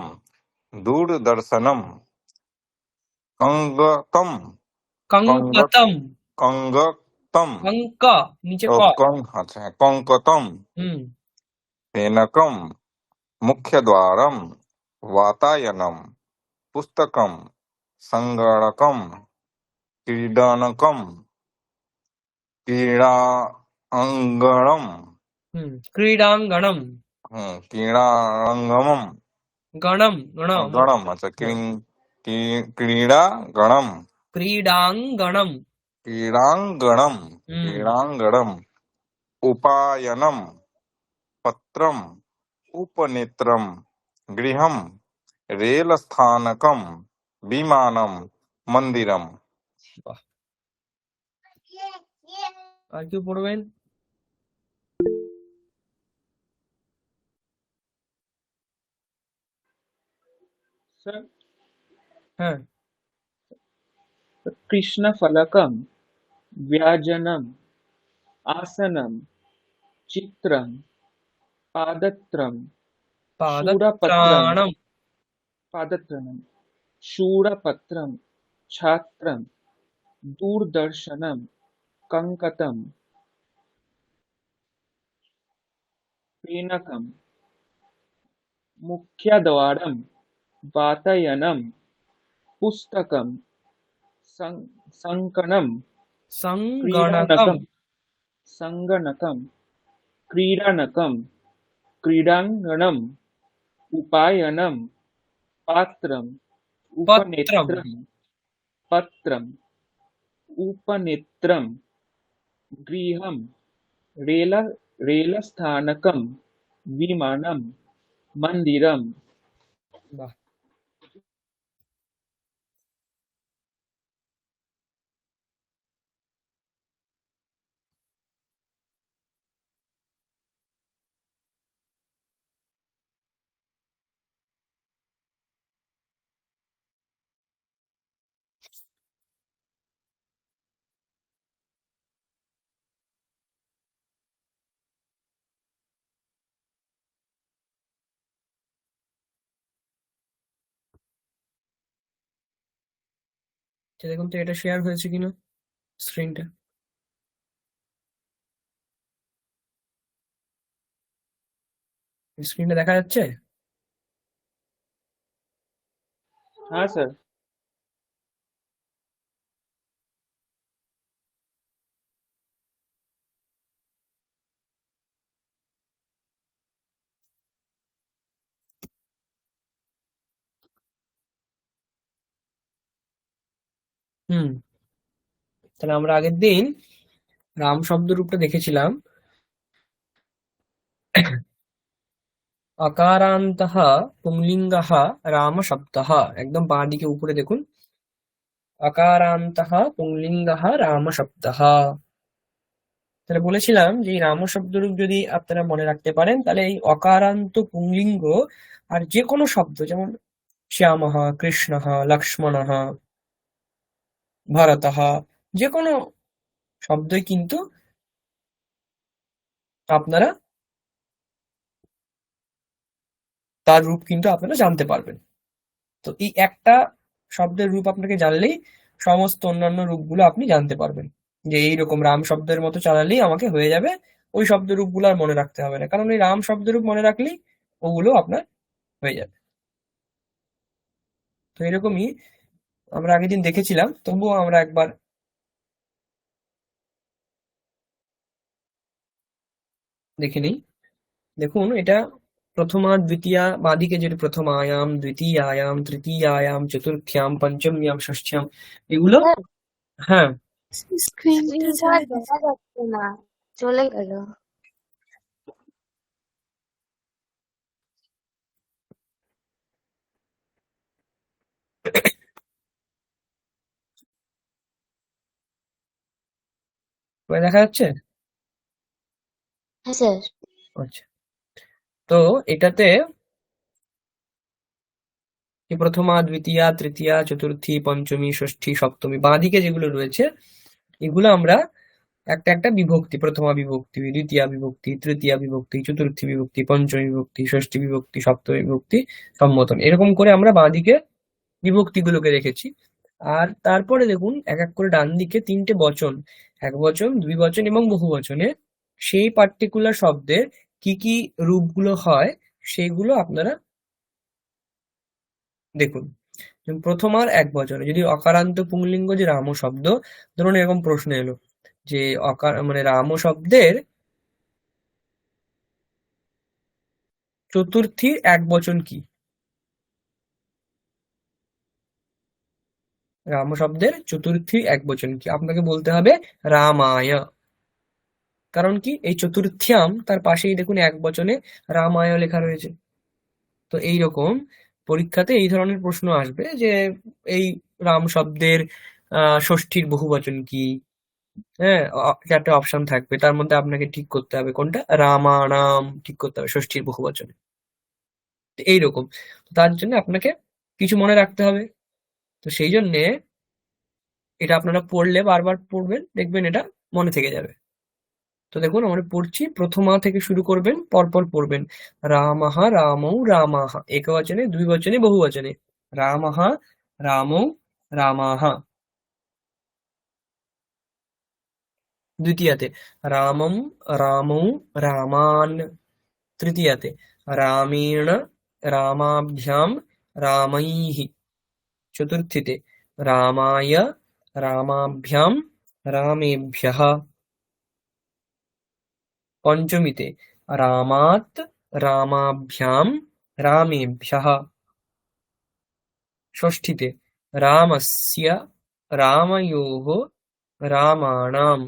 S6: दूरदर्शनम कंगकम कंगक
S1: কঙ্কতম
S6: कंगकतम
S1: কঙ্ক নিচে ক
S6: अच्छा कंकतम
S1: হুম
S6: फेनकम मुख्यद्वारम वातायनम पुस्तकम संगणकम क्रीडनकम क्रीडांगणम
S1: ক্রীড়াঙ্গনম
S6: क्रीडांगणम
S1: গণম গণ
S6: गणम अच्छा क्रीडा गणम
S1: ক্রীড়াঙ্গনম
S6: क्रीडांगणम
S1: হুম
S6: क्रीडांगणम उपायनम पत्रम उपनेत्रम गृहम रेलस्थानकम विमानम मंदिरम
S1: বাহ আর কি পড়বেন
S7: सर
S1: হ্যাঁ
S7: कृष्णफलकं व्याजनम् आसनं चित्रं पादत्रं शूरपत्रं
S1: পাদত্রাণম
S7: शूरपत्रं छात्रं दूरदर्शनं कंकतं फेनकं मुख्यद्वारं वातायनं पुस्तकं सङ्कणं
S1: সংগণকম
S7: सङ्गणकं क्रीडनकं क्रीडाङ्गणम् उपायनं पात्रम्
S1: পত্রম
S7: पत्रम् उपनेत्रं गृहं रेलस्थानकं विमानं मन्दिरम्
S1: বাহ দেখুন তো এটা শেয়ার হয়েছে কিনা স্ক্রিনটা। স্ক্রিনটা দেখা যাচ্ছে?
S7: हाँ सर।
S1: হুম, তাহলে আমরা আগের দিন রাম শব্দ রূপটা দেখেছিলাম। अकारान्तः पुंलिङ्गः रामशब्दः, একদম বাঁ দিকে উপরে দেখুন, अकारान्तः पुंलिङ्गः रामशब्दः। তাহলে বলেছিলাম যে এই রাম শব্দরূপ যদি আপনারা মনে রাখতে পারেন, তাহলে এই অকারান্ত পুংলিঙ্গ আর যে কোনো শব্দ, যেমন শ্যামः, কৃষ্ণः, লক্ষ্মণः, ভরতः, যে কোনো শব্দই কিন্তু আপনারা তার রূপ কিন্তু আপনারা জানতে পারবেন। তো এই একটা শব্দের রূপ আপনাকে জানলেই সমস্ত অন্যান্য রূপগুলো আপনি জানতে পারবেন, যে এইরকম রাম শব্দের মতো চালালেই আমাকে হয়ে যাবে, ওই শব্দ রূপগুলো আর মনে রাখতে হবে না, কারণ ওই রাম শব্দ রূপ মনে রাখলেই ওগুলো আপনার হয়ে যাবে। তো এরকমই আমরা আগের দিন দেখেছিলাম, তবুও আমরা একবার দেখে নিই। দেখুন এটা প্রথমা দ্বিতীয়া, বাঁদিকে যেটা প্রথমায়াম, দ্বিতীয়ায়াম, তৃতীয়ায়াম, চতুর্থ্যাম, পঞ্চম্যাম, ষষ্ঠ্যাম, এগুলো। হ্যাঁ,
S3: স্ক্রিনটা
S2: স্ক্রিনটা
S3: চলে
S2: দেখা যাচ্ছে না, চলে গেল।
S1: এবার দেখা যাচ্ছে?
S2: হ্যাঁ স্যার।
S1: আচ্ছা, তো এটাতে এই প্রথমা, দ্বিতীয়া, তৃতীয়া, চতুর্থী, পঞ্চমী, ষষ্ঠী, সপ্তমী, বাঁদিকে যেগুলো রয়েছে এগুলো আমরা একটা একটা বিভক্তি, প্রথমা বিভক্তি, দ্বিতীয়া বিভক্তি, তৃতীয়া বিভক্তি, চতুর্থী বিভক্তি, পঞ্চমী বিভক্তি, ষষ্ঠী বিভক্তি, সপ্তমী বিভক্তি, সম্বোধন, এরকম করে আমরা বাঁদিকে বিভক্তিগুলোকে রেখেছি। আর তারপরে দেখুন এক এক করে ডান দিকে তিনটে বচন, এক বচন, দুই বচন এবং বহু বচনে সেই পার্টিকুলার শব্দের কি কি রূপগুলো হয় সেইগুলো আপনারা দেখুন। যেমন প্রথম আর এক বচনে যদি অকারান্ত পুংলিঙ্গ যে রাম শব্দ, ধরুন এরকম প্রশ্ন এলো যে মানে রাম শব্দের চতুর্থীর এক বচন কি? রাম শব্দের চতুর্থীর এক বচন কি? আপনাকে বলতে হবে রামায়। কারণ কি, এই চতুর্থ্যাম তার পাশেই দেখুন এক বচনে রামায় লেখা রয়েছে। তো এইরকম পরীক্ষাতে এই ধরনের প্রশ্ন আসবে যে এই রাম শব্দের ষষ্ঠীর বহুবচন কি? হ্যাঁ, চারটে অপশন থাকবে, তার মধ্যে আপনাকে ঠিক করতে হবে কোনটা। রামানাম ঠিক করতে হবে ষষ্ঠীর বহুবচনে। তো এইরকম, তার জন্য আপনাকে কিছু মনে রাখতে হবে। তো সেই জন্যে এটা আপনারা পড়লে, বারবার পড়বেন, দেখবেন এটা মনে থেকে যাবে। তো দেখুন আমরা পড়ছি, প্রথমা থেকে শুরু করবেন, পরপর পড়বেন। রামাহা, রামৌ, রামাহা, একবচনে, দুই বচনে, বহুবচনে। রামাহা, রামৌ, রামাহা। দ্বিতীয়াতে রামম, রামৌ, রামান। তৃতীয়াতে রামেণ, রামাভ্যাম, রামৈः। চতুর্থীতে রামায়, রামাভ্যাম, রামেভ্যः। পঞ্চমীতে রামাৎ, রামাভ্যাম, রামেভ্যः। ষষ্ঠীতে রামস্য, রাময়োः, রামাণাম।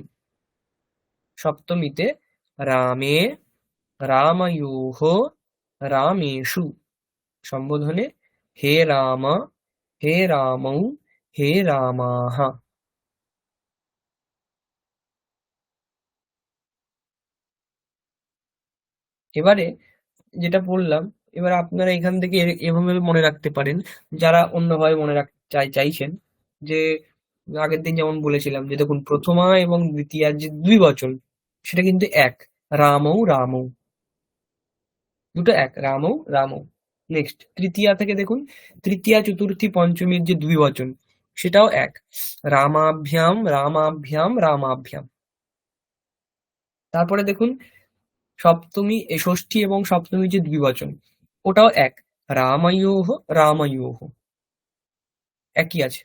S1: সপ্তমীতে রামে, রাময়োः, রামেষু। সম্বোধনে হে রাম, হে রামৌ, হে রামাः। এবারে যেটা বললাম, এবার আপনারা এখান থেকে এভাবে মনে রাখতে পারেন, যারা অন্যভাবে মনে রাখতে চাইছেন, যে আগের দিন যেমন বলেছিলাম যে দেখুন প্রথমা এবং দ্বিতীয়ার যে দুই বচন সেটা কিন্তু এক, রামৌ, রামৌ, দুটো এক, রামৌ, রামৌ। নেক্সট তৃতীয়া থেকে দেখুন, তৃতীয়া, চতুর্থী, পঞ্চমীর যে দুই বচন সেটাও এক। রামাভ্যাম রামাভ্যাম রামাভ্যাম। তারপরে দেখুন সপ্তমী ষষ্ঠী এবং সপ্তমী যে দ্বিবচন, ওটাও এক। রাময়োহ রাময়োহ, একই আছে।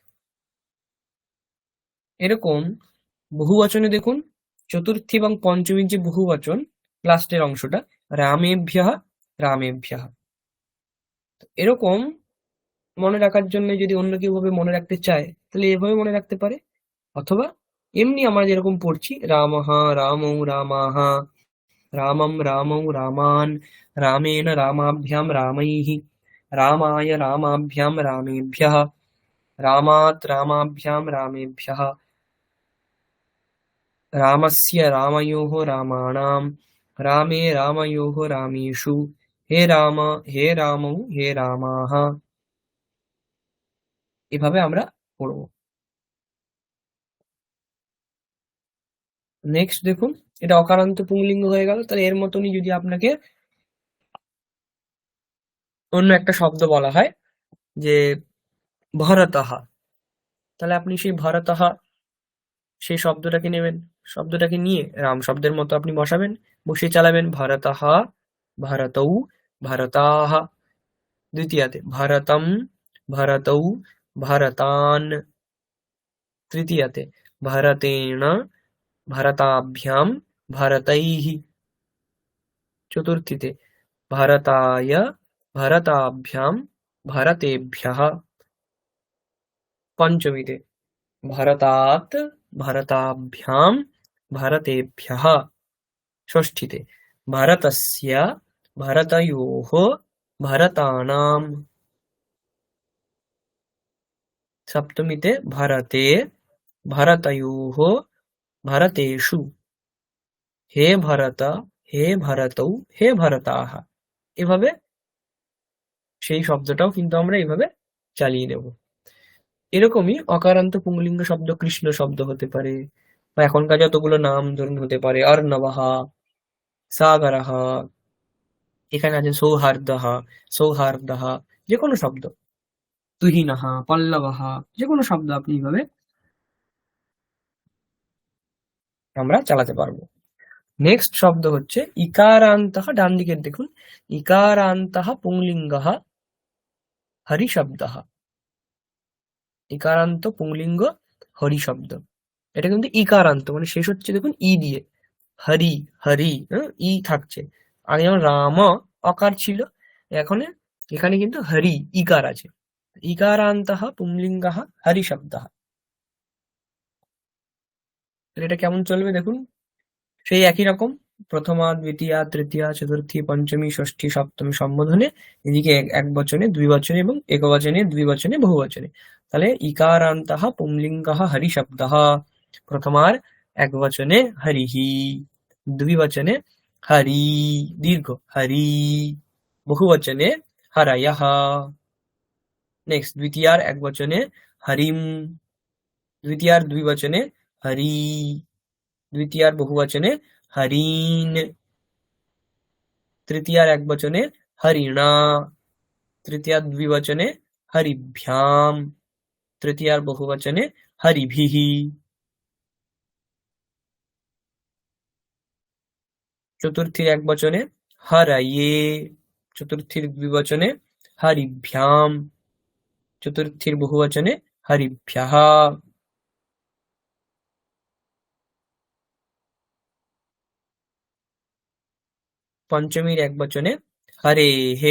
S1: এরকম বহুবচনে দেখুন চতুর্থী এবং পঞ্চমীর যে বহুবচন লাস্টের অংশটা, রামেভ্যঃ রামেভ্যঃ। এরকম মনে রাখার জন্য যদি অন্য কেউ ভাবে মনে রাখতে চায় তাহলে এভাবে মনে রাখতে পারে, অথবা এমনি আমরা যেরকম পড়ছি রামঃ রামৌ রামাঃ রামম রামৌ রামান রামেণ রামাভ্যাম রামৈঃ রামায় রামাভ্যাম রামেভ্যঃ রামাৎ রামাভ্যাম রামেভ্যঃ রামস্য রাময়োঃ রামাণাম রামে রাময়োঃ রামেষু হে রাম হে রামৌ হে রামাঃ। এভাবে আমরা পড়ব। নেক্সট দেখুন, এটা অকারান্ত পুংলিঙ্গ হয়ে গেল। তাহলে এর মতনই যদি আপনাকে অন্য একটা শব্দ বলা হয় যে ভরতঃ, তাহলে আপনি সেই ভরতঃ সেই শব্দটাকে নেবেন, শব্দটাকে নিয়ে রাম শব্দের মতো আপনি বসাবেন, বসিয়ে চালাবেন ভরতঃ ভরতৌ ভরতাঃ। দ্বিতীয়াতে ভরতম ভরতৌ ভরতান। তৃতীয়াতে ভরতেন ভরতাভ্যাম ভরতৈঃ। চতুর্থীতে ভরতায় ভরতাভ্যাম ভরতেভ্যঃ। পঞ্চমীতে ভরতাৎ ভরতাভ্যাম ভরতেভ্যঃ। ষষ্ঠীতে ভরতস্য ভরতয়োঃ ভরতানাম। সপ্তমীতে ভরতে ভরতয়োঃ ভরতেষু। হে ভরত হে ভরতৌ হে ভরতাঃ। এভাবে সেই শব্দটাও কিন্তু আমরা এইভাবে চালিয়ে নেব। এরকমই অকারান্ত পুংলিঙ্গ শব্দ কৃষ্ণ শব্দ হতে পারে, বা এখনকার যতগুলো নাম ধরুন হতে পারে অর্ণবঃ সাগরঃ, এখানে আছে সৌহার্দঃ সৌহার্দঃ, যে কোনো শব্দ, তুহিনঃ পল্লবঃ, যে কোনো শব্দ আপনি এইভাবে আমরা চালাতে পারবো। নেক্সট শব্দ হচ্ছে ইকারান্তঃ। ডান দিকের দেখুন, ইকারান্তঃ পুংলিঙ্গঃ হরি শব্দঃ। ইকারান্ত পুংলিঙ্গ হরি শব্দ, এটা কিন্তু ইকারান্ত মানে শেষ হচ্ছে দেখুন ই দিয়ে, হরি হরি, ই থাকছে। আগে যেমন রাম অকার ছিল, এখন এখানে কিন্তু হরি ইকার আছে। ইকারান্তঃ পুংলিঙ্গঃ হরি শব্দঃ। এটা কেমন চলবে দেখুন, সেই একই রকম প্রথমা দ্বিতীয়া তৃতীয়া চতুর্থী পঞ্চমী ষষ্ঠী সপ্তমী সম্বোধনে, এদিকে এক বচনে দুই বচনে এবং একবচনে দুই বচনে বহুবচনে। তাহলে ইকারান্তঃ পুংলিঙ্গঃ হরি শব্দঃ। প্রথমার এক বচনে হরিহি, দুই বচনে হরি দীর্ঘ হরি, বহুবচনে হরয়ঃ। নেক্সট দ্বিতীয়ার এক বচনে হরিম, দ্বিতীয়ার দুই বচনে হরি, দ্বিতীয়ার বহুবচনে হরিণ, তৃতীয়ার এক বচনে হরিণা, তৃতীয়ার দ্বিবচনে হরিভ্যাম, তৃতীয়ার বহুবচনে হরিভিঃ। চতুর্থীর এক বচনে হরয়ে, চতুর্থীর দ্বিবচনে হরিভ্যাম, চতুর্থীর বহুবচনে হরিভ্যঃ। পঞ্চমীর এক বচনে হরেঃ,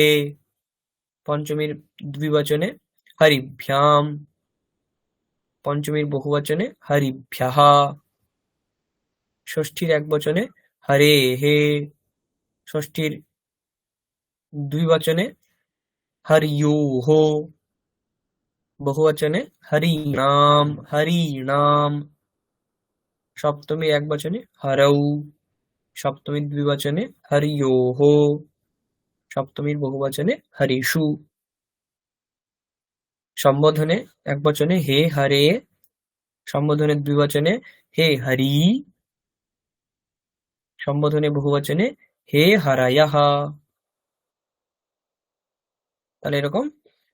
S1: পঞ্চমীর দ্বিবচনে হরিভ্যাম, পঞ্চমীর বহুবচনে হরিভ্যঃ। ষষ্ঠীর এক বচনে হরেঃ, ষষ্ঠীর দুই বচনে হরিয়োঃ, বহুবচনে হরিণাম হরিণাম। সপ্তমীর এক বচনে হরৌ, সপ্তমীর দ্বিবচনে হরিয়োঃ, সপ্তমীর বহুবচনে হরিষু। সম্বোধনে এক বচনে হে হরে, সম্বোধনের দ্বিবচনে হে হরি, সম্বোধনে বহুবচনে হে হরয়ঃ। তাহলে এরকম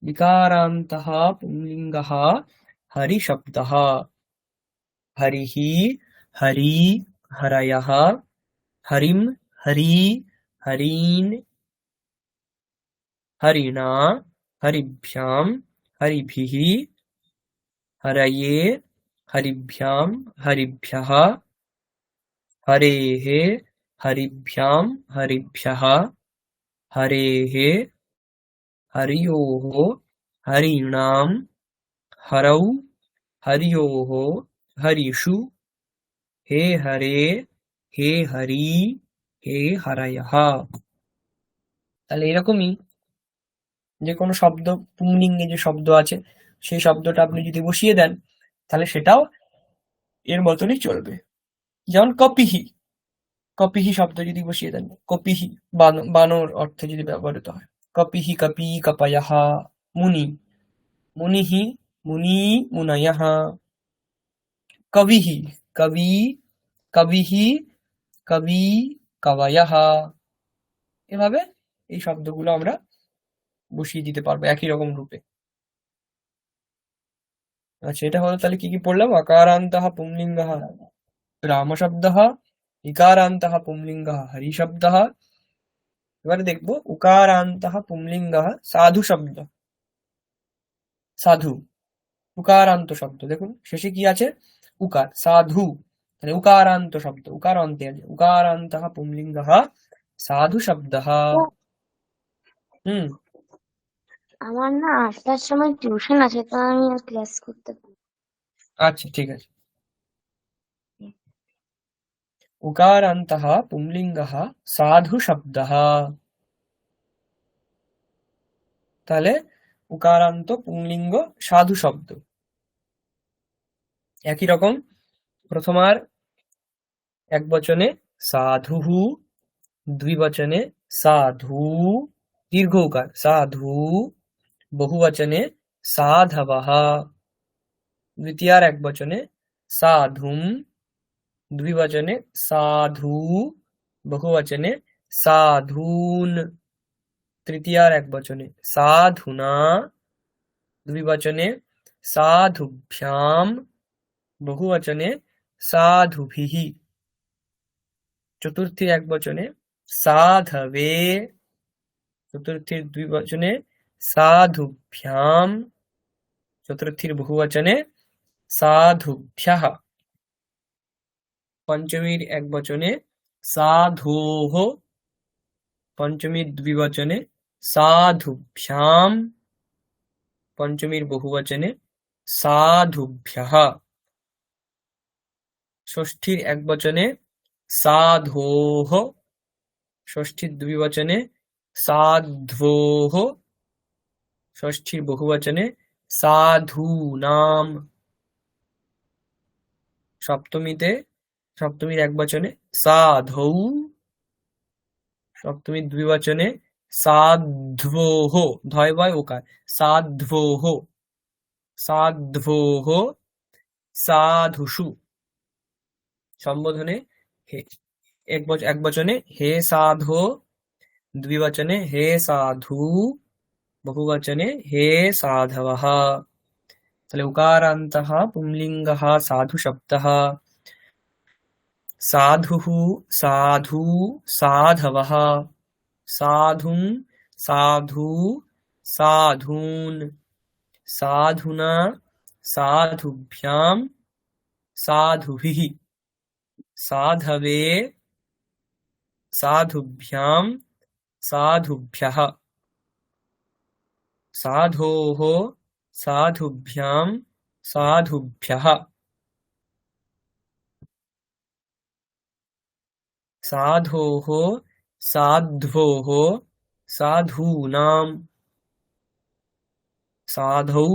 S1: বিকারান্তঃ পুংলিঙ্গঃ हरि शब्दः हरिः हरि हरयः हरिं हरि हरीन् हरिणा हरिभ्यां हरिभिः हरये हरिभ्यां हरिभ्यः हरेः हरिभ्यां हरिभ्यः हरेः हरियोः हरीणां हरौ हरियोः हरिषु हे हरे हे हरि হে হারায়াহ। তাহলে এরকমই যে কোনো শব্দ পুংলিঙ্গে যে শব্দ আছে সেই শব্দটা আপনি যদি বসিয়ে দেন তাহলে সেটাও এর মতনই চলবে। যেমন কপিহি, কপিহি শব্দ যদি বসিয়ে দেন, কপিহি বানর অর্থে যদি ব্যবহৃত হয়, কপিহি কপি কপয়াহ, মুনি মুনিহি মুনি মুনয়ঃ, কবিহি কবি কবিহি কবি কবয়ঃ। এভাবে এই শব্দগুলো আমরা বসিয়ে দিতে পারবো একই রকম রূপে। আচ্ছা, এটা হলো তাহলে কি কি পড়লাম? আকারান্তঃ পুংলিঙ্গঃ রাম শব্দঃ, ইকারান্তঃ পুংলিঙ্গঃ হরি শব্দঃ। এবারে দেখবো উকারান্তঃ পুংলিঙ্গঃ সাধু শব্দ, সাধু উকারান্ত শব্দ। দেখুন শেষে কি আছে? উকার, সাধু, তাহলে উকারান্ত শব্দ, উকার অন্তে আছে। উকারান্তঃ পুংলিঙ্গঃ সাধু শব্দঃ।
S2: আমার না 8টার সময় টিউশন আছে, তো আমি আর ক্লাস করতে পারি না।
S1: আচ্ছা ঠিক আছে। উকারান্তঃ পুংলিঙ্গঃ সাধু শব্দঃ। তাহলে উকারান্ত পুংলিঙ্গ সাধু শব্দ একই রকম। প্রথমার এক বচনে সাধুহু, দ্বিবচনে সাধু দীর্ঘ উকার সাধু, বহুবচনে সাধবঃ, দ্বিতীয়ার এক বচনে সাধুম, দ্বিবচনে সাধু, বহুবচনে সাধুন, তৃতীয়ার এক বচনে সাধুনা, দ্বিবচনে সাধুভ্যাম, বহুবচনে সাধুভিः, চতুর্থীর এক বচনে সাধবে, চতুর্থীর দ্বিবচনে সাধুভ্যাম, চতুর্থীর বহুবচনে সাধুভ্যः, পঞ্চমীর এক বচনে সাধোঃ, পঞ্চমীর দ্বিবচনে সাধুভ্যাম, পঞ্চমীর বহুবচনে সাধুভ্যः, ষষ্ঠীর এক বচনে সাধোঃ, ষষ্ঠীর দ্বিবচনে সাধ্বোঃ, ষষ্ঠীর বহুবচনে সাধূনাম, সপ্তমীর এক বচনে সাধৌ, সপ্তমীর দ্বিবচনে সাধ্বোঃ, ধয় বয় ওকার সাধ্বোঃ, সাধ্বোঃ, সাধুষু, সম্বোধনে এক বচনে হে সাধো, দ্বিবচনে হে সাধু, বহুবচনে হে সাধবः। তাহলে উকারান্তঃ পুংলিঙ্গঃ সাধু শব্দः, সাধুঃ সাধু সাধবः, সাধুং সাধু সাধূন, সাধুনা সাধুভ্যাম সাধুভিः, সাধবে সাধুভ্যাম সাধুভ্যः, সাধোঃ সাধুভ্যাম সাধুভ্যः, সাধোঃ সাধ্বোঃ সাধূনাম, সাধৌ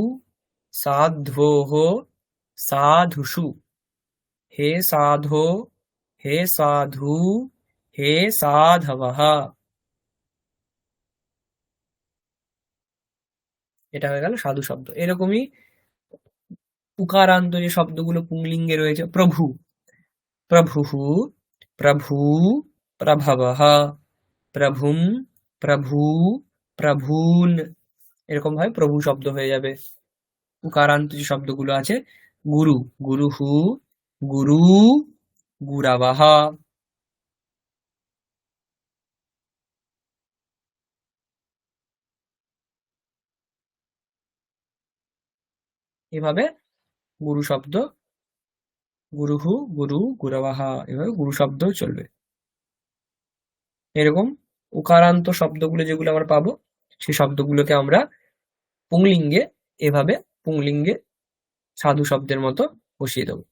S1: সাধ্বোঃ সাধুষু, হে সাধো হে সাধু হে সাধবः। এটা হয়ে গেল সাধু শব্দ। এরকমই উকারান্ত যে শব্দগুলো পুংলিঙ্গে রয়েছে, প্রভু, প্রভুঃ প্রভু প্রভবঃ, প্রভুম প্রভু প্রভূন, এরকম ভাবে প্রভু শব্দ হয়ে যাবে। উকারান্ত যে শব্দগুলো আছে, গুরু, গুরুহু, গুরু, গুরাবাহ। এভাবে গুরু শব্দ, গুরুহু, গুরু, গুরাবাহ, এভাবে গুরু শব্দ চলবে। এরকম উকারান্ত শব্দগুলো যেগুলো আমরা পাবো, সেই শব্দগুলোকে আমরা পুংলিঙ্গে, এভাবে পুংলিঙ্গে সাধু শব্দের মতো বসিয়ে দেবো।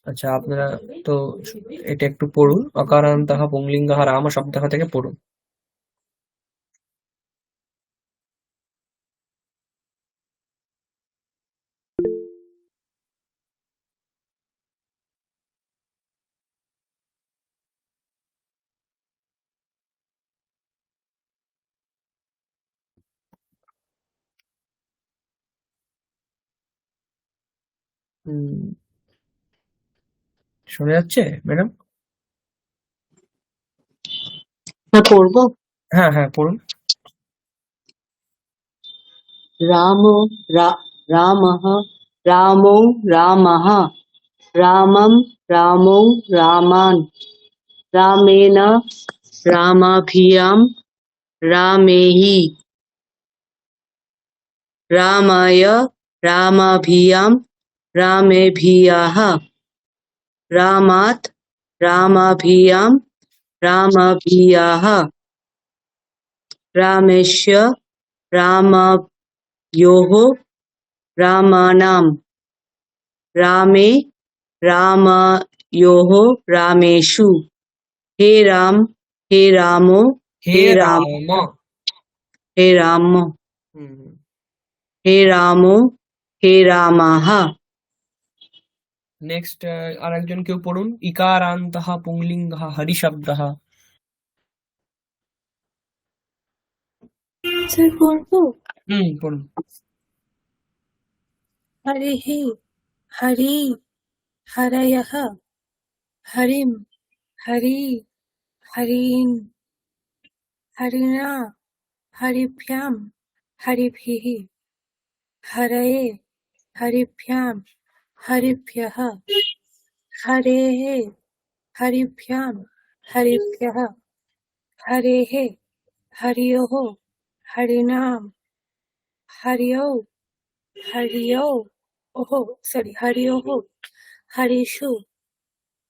S1: আচ্ছা, আপনারা তো এটা একটু পড়ুন, অকারান্তঃ পুংলিঙ্গঃ রাম শব্দঃ থেকে পড়ুন। হুম, শোনা যাচ্ছে ম্যাডাম?
S5: হ্যাঁ, পড়বো।
S1: হ্যাঁ হ্যাঁ, পড়ুন।
S5: রাম রামः রামো রামः রামं রামো রামাन् রামেণ রামাভিয়াম রামেহি রামায় রামাভিয়াম রামেভিয়াহ রামাৎ রামাভিয়াম রামাভিয়াহ রামেস্য রামयोः রামানাম রামে রামयोः রামেষু। হে রাম, হে রাম,
S1: হে
S5: হে রাম,
S1: রাম।
S5: হে রাম,
S1: হুম,
S5: হে রাম, হে রামাহ।
S1: নেক্সট আর একজন কেউ পড়ুন, ইকারান্তঃ পুংলিঙ্গঃ হরি শব্দঃ।
S3: স্যার পড়বো?
S1: পড়ুন।
S3: হরিः হরি হরয়ः হরিম হরি হরিণ হরিণা হরিভ্যাম হরিভিः হরয়ে হরিভ্যাম হরিভ্যः হরেः হরিভ্যাম হরিভ্যः হরেः হরিयोः হরিণাম হরিয়ৌ হরিয়ৌ হরিयोः হরিষু।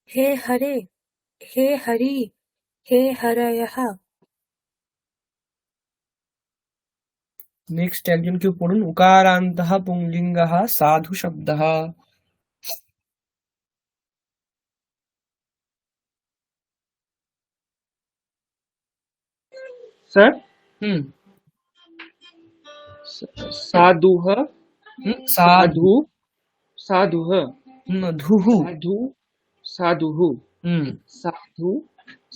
S3: হে হরে হে হরি হে হরয়ः।
S1: নেক্সট একজন কেউ পড়ুন, উকারান্তঃ পুংলিঙ্গঃ সাধু শব্দঃ।
S7: सर
S1: হুম
S7: साधुः
S1: সাধু,
S7: साधुः
S1: ধুহু।
S7: साधु साधुः
S1: হুম
S7: साधु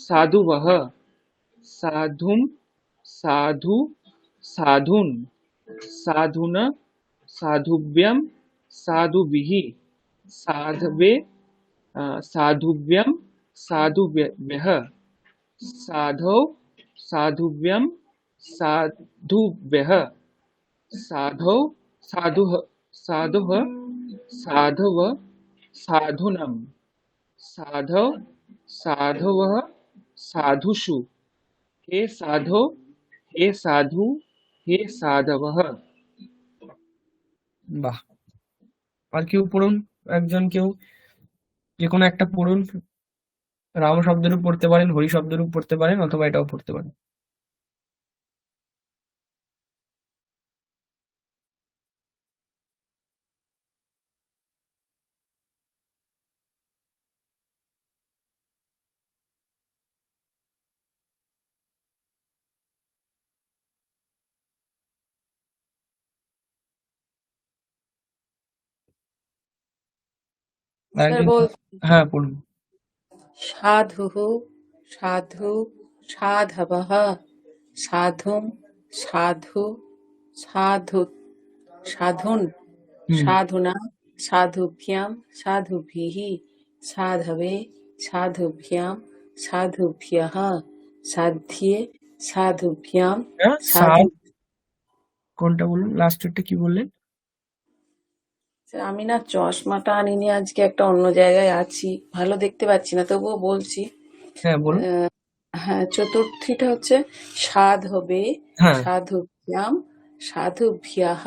S7: साधुवः साधुं साधु साधुन् साधुन साधुभ्यं साधुभिः साधवे साधुभ्यं साधुभ्यः साधौ साधुभ्यं साधुभ्यः साधौ साधुः साधुः साधव साधूनां साधौ साधवः साधुषु। हे साधो हे साधु हे साधवः।
S1: বাহ। আর কেউ পড়ুন, একজন কেউ যে কোনো একটা পড়ুন। রাম শব্দরূপ পড়তে পারেন, হরি শব্দরূপ পড়তে পারেন, অথবা এটাও পড়তে পারেন। আর
S8: স্যার
S1: একজন,
S8: বল।
S1: হ্যাঁ পড়ুন।
S8: সাধুः সাধু সাধবः সাধুं সাধু সাধু সাধুন
S1: হুম
S8: সাধুনা সাধুভ্যাম সাধুভিः সাধবে সাধুভ্যাম সাধুভ্যः साध्ये साधुभ्याम
S1: হ্যাঁ
S8: साधु
S1: কোনটা বলুন, লাস্টেরটা কি বললেন?
S8: স্যার, আমি না চশমাটা আনিনি আজকে, একটা অন্য জায়গায় আছি, ভালো দেখতে পাচ্ছি না, তবুও বলছি।
S1: হ্যাঁ বলুন।
S8: হ্যাঁ, চতুর্থীটা হচ্ছে সাধ হবে,
S1: হ্যাঁ
S8: সাধুভ্যাম সাধুভ্যাহ,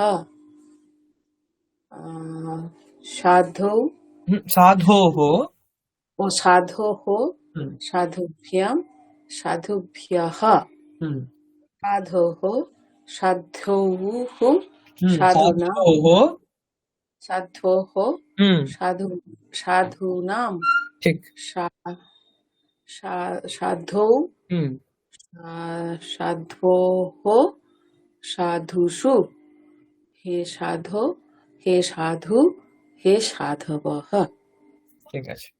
S8: সাধৌ
S1: সাধোহ।
S8: ও সাধোঃ
S1: হুম
S8: সাধুভ্যাম সাধুভ্যাহ,
S1: হুম
S8: সাধোঃ সাধ্যৌঃ সাধুনাম,
S1: সাধোহ।
S8: সাধ্যৌঃ
S1: হুম
S8: সাধুনাম,
S1: ঠিক।
S8: সাধৌ
S1: হুম
S8: সাধোঃ সাধুষু, হে সাধো হে সাধু হে সাধবঃ।
S1: ঠিক আছে।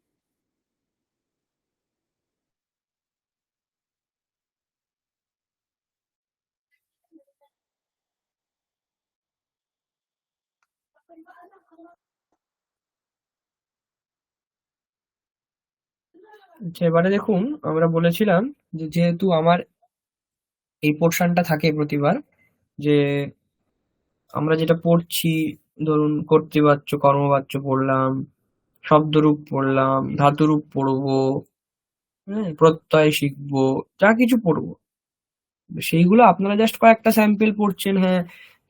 S1: আচ্ছা, এবারে দেখুন, আমরা বলেছিলাম যে যেহেতু আমার এই পোর্শনটা থাকে প্রতিবার, যে আমরা যেটা পড়ছি, ধরুন কর্তৃবাচ্য কর্মবাচ্য পড়লাম, শব্দরূপ পড়লাম, ধাতুরূপ পড়বো, হ্যাঁ, প্রত্যয় শিখবো, যা কিছু পড়বো, সেইগুলো আপনারা জাস্ট কয়েকটা স্যাম্পল পড়ছেন। হ্যাঁ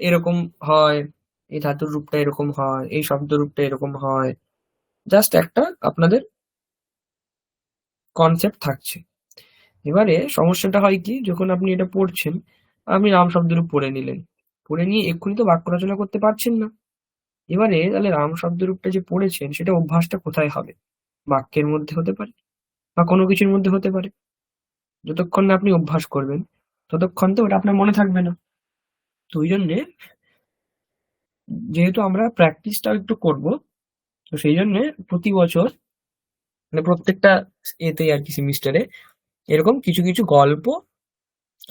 S1: এরকম হয়, এই ধাতুর রূপটা এরকম হয়, এই শব্দ রূপটা এরকম হয়, জাস্ট একটা আপনাদের কনসেপ্ট থাকছে। এবারে সমস্যাটা হয় কি, যখন আপনি এটা পড়ছেন, আপনি রাম শব্দরূপ পড়ে নিলেন, পড়ে নিয়ে এক্ষুনি তো বাক্য রচনা করতে পারছেন না। এবারে তাহলে রাম শব্দরূপটা যে পড়েছেন, সেটা অভ্যাসটা কোথায় হবে? বাক্যের মধ্যে হতে পারে বা কোনো কিছুর মধ্যে হতে পারে। যতক্ষণ না আপনি অভ্যাস করবেন, ততক্ষণ তো ওটা আপনার মনে থাকবে না। তো ওই জন্যে, যেহেতু আমরা প্র্যাকটিসটাও একটু করব, তো সেই জন্য প্রতি বছর, মানে প্রত্যেকটা এতেই আর কি, সেমিস্টারে এরকম কিছু কিছু গল্প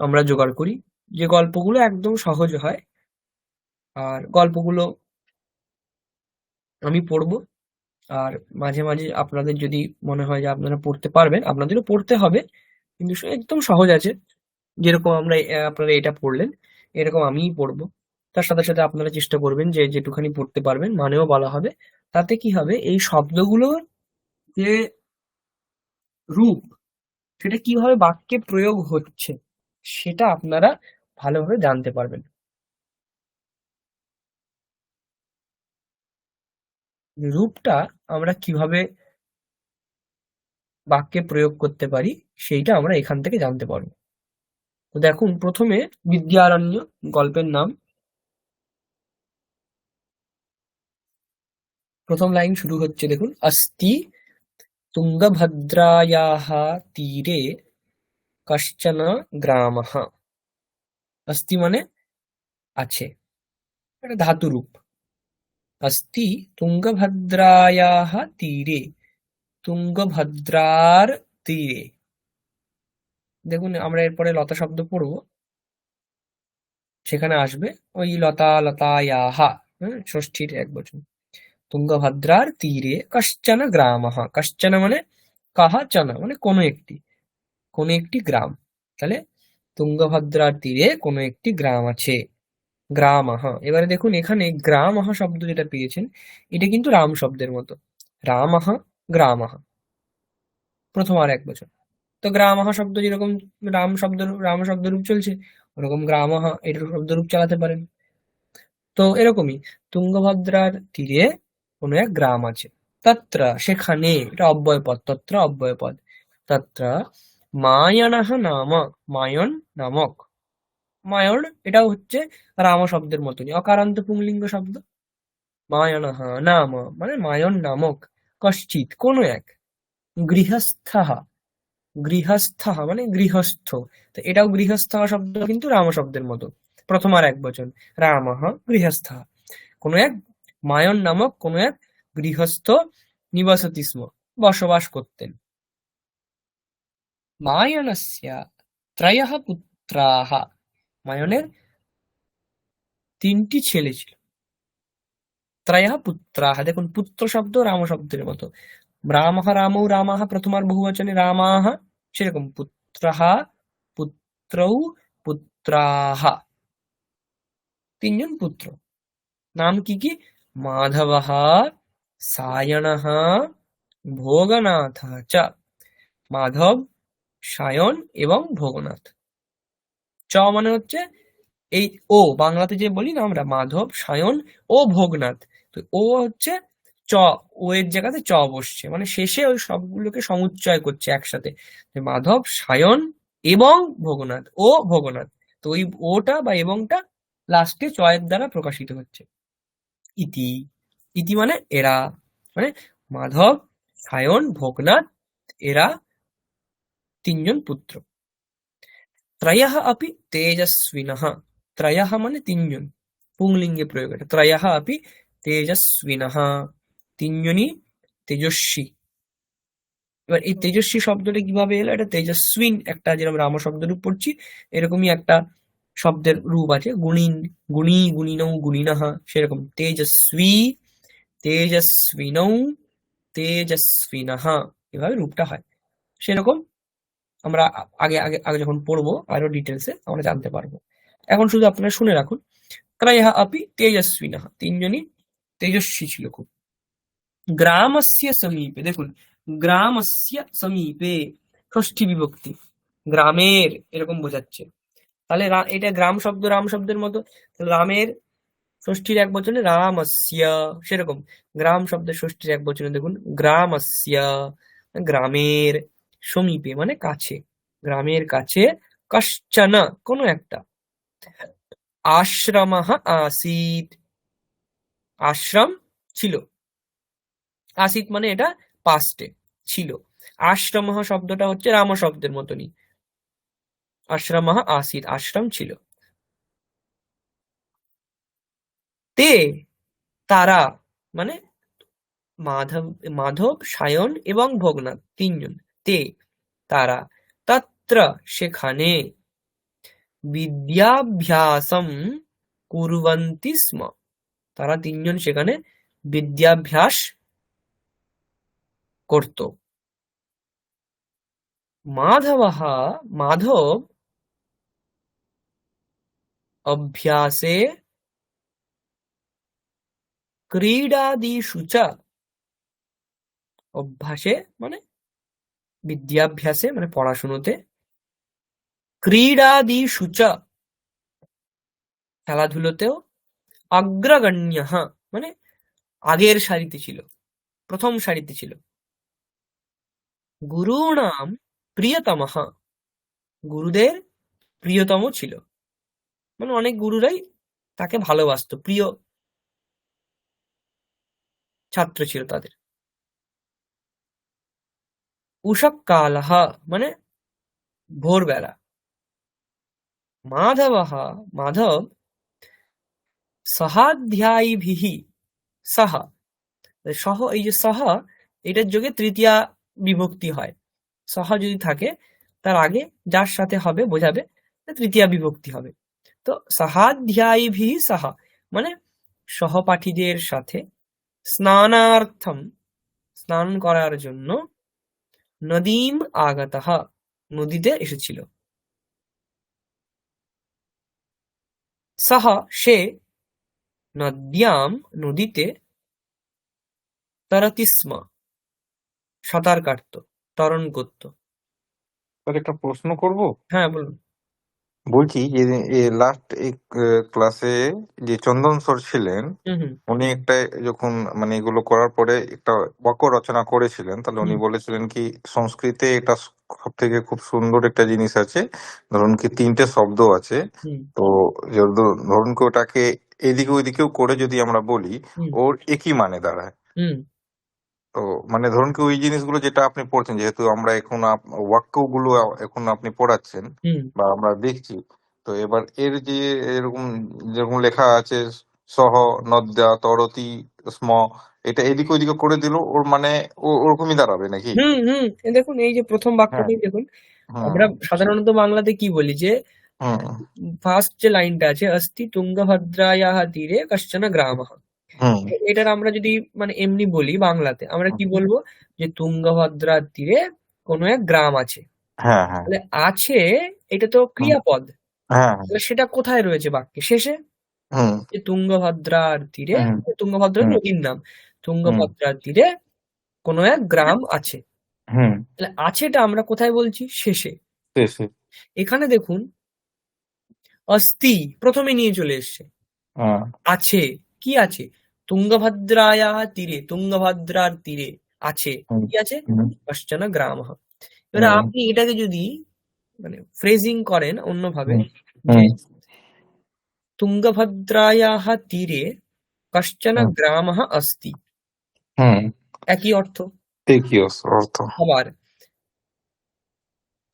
S1: আমরা জোগাড় করি, যে গল্পগুলো একদম সহজ হয়। আর গল্পগুলো আমি পড়বো, আর মাঝে মাঝে আপনাদের যদি মনে হয় যে আপনারা পড়তে পারবেন, আপনাদেরও পড়তে হবে, কিন্তু একদম সহজ আছে, যেরকম আমরা আপনারা এটা পড়লেন, এরকম আমিই পড়বো। তার সাথে সাথে আপনারা চেষ্টা করবেন যে যেটুখানি পড়তে পারবেন মানেও বলা হবে। তাতে কি হবে, এই শব্দগুলোর যে রূপ, সেটা কিভাবে বাক্যে প্রয়োগ হচ্ছে, সেটা আপনারা ভালোভাবে জানতে পারবেন। রূপটা আমরা কিভাবে বাক্যে প্রয়োগ করতে পারি, সেইটা আমরা এখান থেকে জানতে পারবো। তো দেখুন, প্রথমে বিদ্যারণ্য গল্পের নাম। প্রথম লাইন শুরু হচ্ছে, দেখুন, अस्ति তুঙ্গভদ্রায়াः তীরে কশ্চন গ্রামः। अस्ति মানে আছে, এটা ধাতুরূপ। अस्ति তুঙ্গভদ্রায়াः তীরে, তুঙ্গভদ্রার তীরে। দেখুন, আমরা এরপরে লতা শব্দ পড়বো, সেখানে আসবে ওই লতা, লতায়াহা, ষষ্ঠীর একবচন। তুঙ্গভদ্রার তীরে কশ্চন গ্রামः। কশ্চন মানে কাহাচন, মানে কোনো একটি গ্রাম। তাহলে তুঙ্গভদ্রার তীরে কোনো একটি গ্রাম আছে, গ্রামः। এবারে দেখুন, এখানে গ্রামः শব্দ যেটা পেয়েছেন, এটা কিন্তু রাম শব্দের মতো, রামः গ্রামः, প্রথম আর এক বচন। তো গ্রামः শব্দ যেরকম রাম শব্দরূপ চলছে, ওরকম গ্রামः এটার শব্দরূপ চালাতে পারেন। তো এরকমই, তুঙ্গভদ্রার তীরে কোনো এক গ্রাম আছে। তত্র সেখানে, এটা অব্যয়পদ, তত্র অব্যয়পদ। তত্র মায়নः নাম, মায়ন নামক। মায়ন এটাও হচ্ছে রাম শব্দের মতনই, অকারান্ত পুংলিঙ্গ শব্দ। মায়নः নাম মানে মায়ন নামক, কশ্চিৎ কোনো এক, গৃহস্থः, গৃহস্থः মানে গৃহস্থ। তো এটাও গৃহস্থ শব্দ কিন্তু রাম শব্দের মতো, প্রথম আর এক বচন, রামः গৃহস্থः। কোনো এক মায়ন নামক কোনো এক গৃহস্থ নিবসতি স্ম, বসবাস করতেন। মায়নস্য ত্রয়ঃ পুত্রাः, মায়নের তিনটি ছেলে ছিল। ত্রয়ঃ পুত্রাः, দেখুন পুত্র শব্দ রাম শব্দের মতো, রামः রামৌ রামাः প্রথমার বহুবচনে রামাः, সেরকম পুত্রাः পুত্রৌ পুত্রাহ, তিনজন পুত্র। নাম কি কি? মাধবः, সায়নः, ভোগনাথः চ। মাধব, সায়ন এবং ভোগনাথ। চ মানে হচ্ছে এই ও, বাংলাতে যে বলি না আমরা মাধব, সায়ন ও ভোগনাথ, তো ও হচ্ছে চ, ও এর জায়গাতে চ বসছে, মানে শেষে ওই সবগুলোকে সমুচ্চয় করছে একসাথে, মাধব, সায়ন এবং ভোগনাথ, ও ভোগনাথ। তো ওই ওটা বা এবংটা লাস্টে চ এর দ্বারা প্রকাশিত হচ্ছে। ইতি, ইতি মানে এরা, মানে মাধব, সায়ন, ভোগনাথ, এরা তিনজন পুত্র। ত্রয়ঃ अपि তেজস্বিনঃ, ত্রয়ঃ মানে তিনজন, পুংলিঙ্গে প্রয়োগ, এটা ত্রয়ঃ अपि তেজস্বিনঃ, তিনজনই তেজস্বী। এবার এই তেজস্বী শব্দটা কিভাবে এলো? এটা তেজস্বিন, একটা যেরকম রাম শব্দ রূপ পড়ছি এরকমই একটা শব্দের রূপ আছে, গুণিন, গুণী, গুণিনৌ, গুণিনঃ, সেরকম তেজস্বী, তেজস্বিনৌ, তেজস্বিনঃ, এভাবে রূপটা হয়। সেরকম আমরা আগে আগে আগে যখন পড়বো আরো ডিটেলসে আমরা জানতে পারবো। এখন শুধু আপনারা শুনে রাখুন, ত্রয়ঃ अपि তেজস্বিনঃ, তিনজনই তেজস্বী ছিল খুব। গ্রামস্য সমীপে, দেখুন গ্রামস্য সমীপে ষষ্ঠী বিভক্তি, গ্রামের এরকম বোঝাচ্ছে। তাহলে এটা গ্রাম শব্দ রাম শব্দের মতো, রামের ষষ্ঠীর এক বচনে রামস্য, সেরকম গ্রাম শব্দের ষষ্ঠীর এক বচনে দেখুন গ্রামস্য, গ্রামের, সমীপে মানে কাছে, গ্রামের কাছে, কশ্চন কোনো একটা, আশ্রমঃ আসিত, আশ্রম ছিল, আসিত মানে এটা পাস্টে ছিল, আশ্রমঃ শব্দটা হচ্ছে রাম শব্দের মতনই, আশ্রমঃ আসিত, আশ্রম ছিল। তে, তারা মানে মাধব, মাধব, সায়ন এবং ভোগনাথ তিনজন, তে তারা, তত্র সেখানে, বিদ্যাভ্যাসম কুর্বন্তি স্ম, তারা তিনজন সেখানে বিদ্যাভ্যাস করত। মাধবः, মাধব, অভ্যাসে ক্রীড়াদিষু চ, অভ্যাসে মানে বিদ্যাভ্যাসে মানে পড়াশুনোতে, ক্রীড়াদিষু চ খেলাধুলোতেও, অগ্রগণ্যঃ মানে আগের সারিতে ছিল, প্রথম সারিতে ছিল, গুরুণাম প্রিয়তমঃ, গুরুদের প্রিয়তম ছিল, মানে অনেক গুরুরাই তাকে ভালোবাসতো, প্রিয় ছাত্র ছিল তাদের। উষঃকালঃ মানে ভোরবেলা। মাধবः, মাধব, সহাধ্যায়ীভিঃ সহ, সহ, এই যে সহ এটার যোগে তৃতীয়া বিভক্তি হয়, সহ যদি থাকে তার আগে যার সাথে হবে বোঝাবে তৃতীয়া বিভক্তি হবে। তো সহাধ্যায়ীভিঃ সহ মানে সহপাঠীদের সাথে, স্নানার্থম স্নান করার জন্য, নদীম আগতঃ নদীতে এসেছিল, সহ সে, নদ্যাম নদীতে, তরতি স্ম সাঁতার কাটতো, তরণ করতো।
S6: স্যার একটা প্রশ্ন করব,
S1: হ্যাঁ বলুন।
S6: বলছি যে লাস্ট এই ক্লাসে যে চন্দন স্যার ছিলেন,
S1: হুম হুম
S6: উনি একটা যখন মানে এগুলো করার পরে একটা বাক্য রচনা করেছিলেন, তাহলে উনি
S1: হুম
S6: বলেছিলেন কি সংস্কৃতে এটা সব থেকে খুব সুন্দর একটা জিনিস আছে, ধরুন কি তিনটে শব্দ আছে,
S1: হুম
S6: তো ধরুন কি ওটাকে এদিকে ওইদিকেও করে যদি আমরা বলি
S1: হুম
S6: ওর একই মানে দাঁড়ায়।
S1: হুম
S6: তো মানে ধরুন কি ওই জিনিসগুলো যেটা আপনি পড়ছেন, যেহেতু আমরা এখন বাক্যগুলো এখন আপনি পড়াচ্ছেন
S1: হুম
S6: বা আমরা দেখছি, তো এবার এর যে এরকম যেরকম লেখা আছে সহ, নদ্যা, তরতি স্ম, এটা এদিকে ওইদিকে করে দিল ওর মানে ওরকমই দাঁড়াবে নাকি?
S1: হুম হুম এই দেখুন, এই যে প্রথম
S6: হ্যাঁ।
S1: বাক্যটাই দেখুন,
S6: হুম
S1: আমরা সাধারণত বাংলাতে কি বলি যে
S6: হুম
S1: ফার্স্ট যে লাইনটা আছে, অস্তি তুঙ্গভদ্রায়াঃ তীরে কশ্চন গ্রামঃ,
S6: হুম
S1: এটার আমরা যদি মানে এমনি বলি বাংলাতে আমরা কি বলবো, যে তুঙ্গভদ্রার তীরে কোনো এক গ্রাম আছে,
S6: হ্যাঁ হ্যাঁ
S1: তাহলে আছে এটা তো
S6: হুম,
S1: ক্রিয়াপদ,
S6: হ্যাঁ
S1: তাহলে সেটা কোথায় রয়েছে বাক্যে শেষে?
S6: হুম
S1: যে তুঙ্গভদ্রার তীরে,
S6: হুম
S1: তুঙ্গভদ্রা
S6: হুম
S1: নদীর নাম,
S6: হুম
S1: তুঙ্গভদ্রার তীরে কোনো এক গ্রাম আছে।
S6: হুম
S1: তাহলে আছেটা আমরা কোথায় বলছি? শেষে।
S6: শেষে।
S1: এখানে দেখুন অস্তি প্রথমে নিয়ে চলে এসছে,
S6: হ্যাঁ
S1: আছে, কি আছে? তুঙ্গভদ্রায়া তীরে, তুঙ্গভদ্রার তীরে আছে,
S6: হুম
S1: কি আছে?
S6: হুম
S1: কশ্চন গ্রামঃ। এবারে
S6: হুম
S1: আপনি এটাকে যদি মানে ফ্রেজিং করেন অন্যভাবে,
S6: হুম
S1: যে
S6: হুম
S1: তুঙ্গভদ্রায়াः তীরে কশ্চন
S6: হুম
S1: গ্রামঃ अस्ति,
S6: হুম,
S1: একই অর্থ।
S6: একই অর্থ।
S1: আবার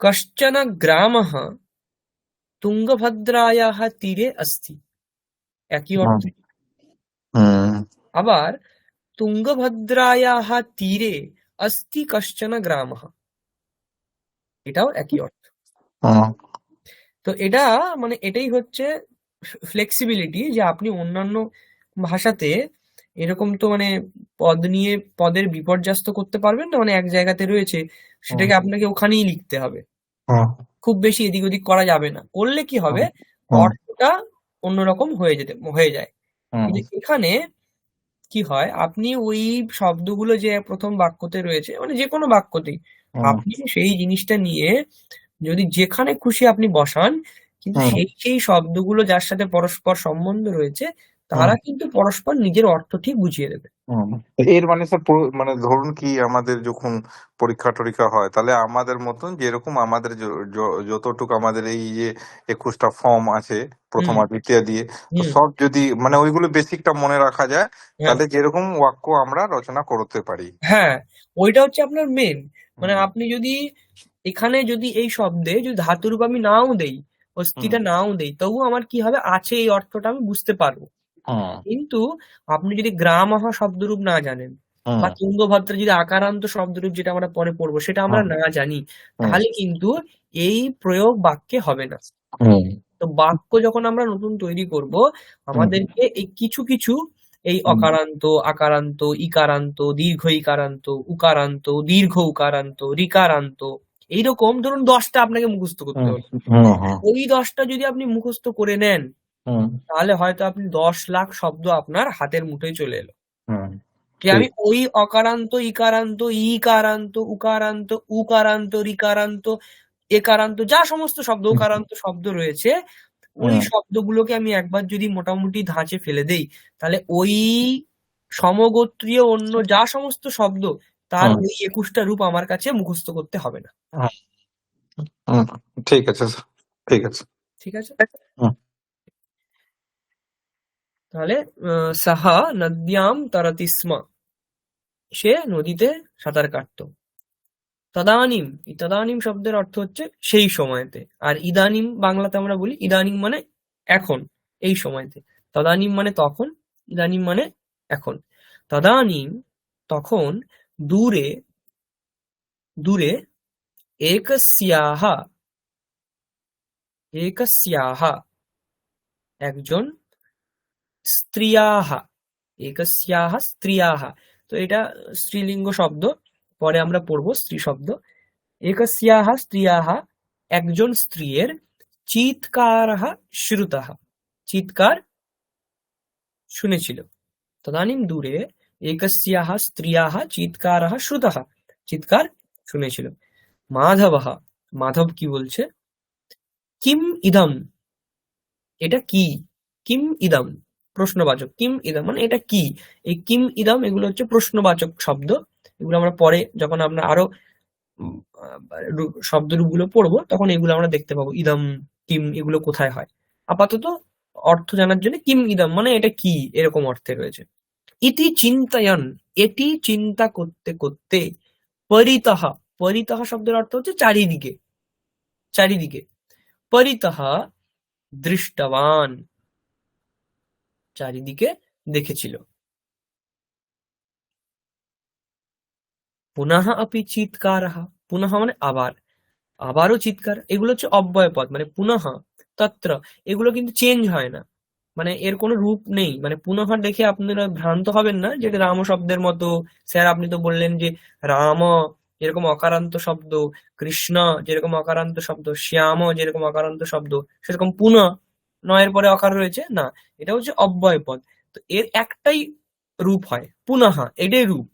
S1: কশ্চন গ্রামঃ তুঙ্গভদ্রায়াः তীরে अस्ति, একই অর্থ।
S6: হুম হুম
S1: আবার তুঙ্গভদ্রায়াः তীরে अस्ति কশ্চন গ্রামঃ, এটাও একই অর্থ।
S6: হুম
S1: তো এটা মানে এটাই হচ্ছে ফ্লেক্সিবিলিটি, যে আপনি অন্যান্য ভাষাতে এরকম তো মানে পদ নিয়ে পদের বিপর্যস্ত করতে পারবেন না, মানে এক জায়গাতে রয়েছে সেটাকে আপনাকে ওখানেই লিখতে হবে,
S6: হুম
S1: খুব বেশি এদিক ওদিক করা যাবে না, করলে কি হবে
S6: হুম
S1: অর্থটা অন্যরকম হয়ে যায়।
S6: হুম
S1: কিন্তু এখানে কি হয়, আপনি ওই শব্দগুলো যে প্রথম বাক্যতে রয়েছে, মানে যে কোনো বাক্যতেই
S6: হুম
S1: আপনি সেই জিনিসটা নিয়ে যদি যেখানে খুশি আপনি বসান, কিন্তু
S6: হুম
S1: সেই শব্দগুলো যার সাথে পরস্পর সম্বন্ধ রয়েছে তারা কিন্তু পরস্পর নিজের অর্থ ঠিক বুঝিয়ে দেবে।
S6: হুম। এর মানে স্যার মানে ধরুন কি আমাদের যখন পরীক্ষা টরীক্ষা হয় তাহলে আমাদের মতন যেরকম আমাদের যতটুকু আমাদের এই যে 21টা ফর্ম আছে প্রথম
S1: হুম
S6: আর দ্বিতীয় দিয়ে, তো
S1: হুম
S6: সব যদি মানে ওইগুলো বেসিকটা মনে রাখা যায়
S1: হ্যাঁ
S6: তাহলে যেরকম বাক্য আমরা রচনা করতে পারি।
S1: হ্যাঁ, ওইটা হচ্ছে আপনার মেন। মানে
S6: হুম
S1: আপনি যদি এখানে যদি এই শব্দে যদি ধাতুরূপ আমি নাও দেই,
S6: হুম
S1: অস্থিটা নাও দেই, তবু আমার কি হবে, আছে এই অর্থটা আমি বুঝতে পারবো।
S6: হুম
S1: কিন্তু আপনি যদি গ্রামঃ শব্দরূপ না জানেন, বা
S6: হুম
S1: তুঙ্গভদ্রা যদি আকারান্ত শব্দরূপ যেটা আমরা পরে পড়বো সেটা আমরা
S6: হুম
S1: না জানি,
S6: হুম
S1: তাহলে কিন্তু এই প্রয়োগ বাক্যে হবে না।
S6: হুম
S1: তো বাক্য যখন আমরা নতুন তৈরি করব,
S6: হুম
S1: আমাদেরকে এই কিছু কিছু এই
S6: হুম
S1: অকারান্ত, আকারান্ত, ইকারান্ত, দীর্ঘ ইকারান্ত, উকারান্ত, দীর্ঘ উকারান্ত, রিকারান্ত, এইরকম ধরুন 10টা আপনাকে মুখস্থ করতে
S6: হুম
S1: হবে।
S6: হুম হুম
S1: ওই 10টা যদি আপনি মুখস্থ করে নেন,
S6: হুম
S1: তাহলে হয়তো আপনি 10 লাখ শব্দ আপনার হাতের মুঠোয় চলে এলো।
S6: হুম,
S1: যে আমি
S6: ঠিক।
S1: ওই অকারান্ত, ইকারান্ত, ইকারান্ত, উকারান্ত, উকারান্ত, রিকারান্ত, একারান্ত, যা সমস্ত শব্দ ওকারান্ত শব্দ রয়েছে, ওই
S6: হুম
S1: শব্দগুলোকে আমি একবার যদি মোটামুটি ধাঁচে ফেলে দেই, তাহলে ওই সমগোত্রীয় অন্য যা সমস্ত শব্দ, তার
S6: হুম
S1: ওই 21টা রূপ আমার কাছে মুখস্থ করতে হবে না।
S6: হুম হুম, ঠিক আছে স্যার, ঠিক আছে।
S1: ঠিক আছে?
S6: হুম
S1: তাহলে সাহা নদ্যাম তরতি স্ম, সে নদীতে সাঁতার কাটতো। তদানীম, এই তদানীম শব্দের অর্থ হচ্ছে সেই সময়তে। আর ইদানিম বাংলাতে আমরা বলি ইদানিম মানে এখন, এই সময়তে। তদানীম মানে তখন, ইদানিম মানে এখন। তদানীম তখন, দূরে দূরে, একস্যাহ একস্যাহ একজন, স্ত্রিয়াহ একস্যাহ স্ত্রিয়াহ, তো এটা স্ত্রীলিঙ্গ শব্দ, পরে আমরা পড়বো স্ত্রী শব্দ। একস্যাহ স্ত্রিয়াহ, একজন স্ত্রীর, চিৎকারः শ্রুতः, চিৎকার শুনেছিল। তদানীম দূরে একস্যাহ স্ত্রিয়াহ চিৎকারः শ্রুতः, চিৎকার শুনেছিল। মাধবः, মাধব কি বলছে, কিম ইদম, এটা কি? কিম ইদম প্রশ্নবাচক, কিম ইদম মানে এটা কি। এই কিম ইদম এগুলো হচ্ছে প্রশ্নবাচক শব্দ, এগুলো আমরা পরে যখন আমরা আরো শব্দরূপগুলো পড়বো তখন এগুলো আমরা দেখতে পাবো, ইদম, কিম এগুলো কোথায় হয়। আপাতত অর্থ জানার জন্য কিম ইদম মানে এটা কি, এরকম অর্থে রয়েছে। ইতি চিন্তয়ন, এটি চিন্তা করতে করতে, পরিতঃ, পরিতঃ শব্দের অর্থ হচ্ছে চারিদিকে, চারিদিকে, পরিতঃ দৃষ্টবান, চারিদিকে দেখেছিল। পুনঃ আপি চিৎকারः, পুনঃ মানে আবার, আবারও চিৎকার, এগুলো হচ্ছে অব্যয় পদ, মানে পুনঃ, তত্র, এগুলো কিন্তু চেঞ্জ হয় না, মানে এর কোনো রূপ নেই। মানে পুনঃ দেখে আপনারা ভ্রান্ত হবেন না যে এটা রাম শব্দের মতো। স্যার আপনি তো বললেন যে রাম যেরকম অকারান্ত শব্দ, কৃষ্ণ যেরকম অকারান্ত শব্দ, শ্যাম যেরকম অকারান্ত শব্দ, সেরকম পুনঃ নয়ের পরে অকার রয়েছে না, এটা হচ্ছে অব্যয় পদ। তো এর একটাই রূপ হয় পুনঃ, এটাই রূপ।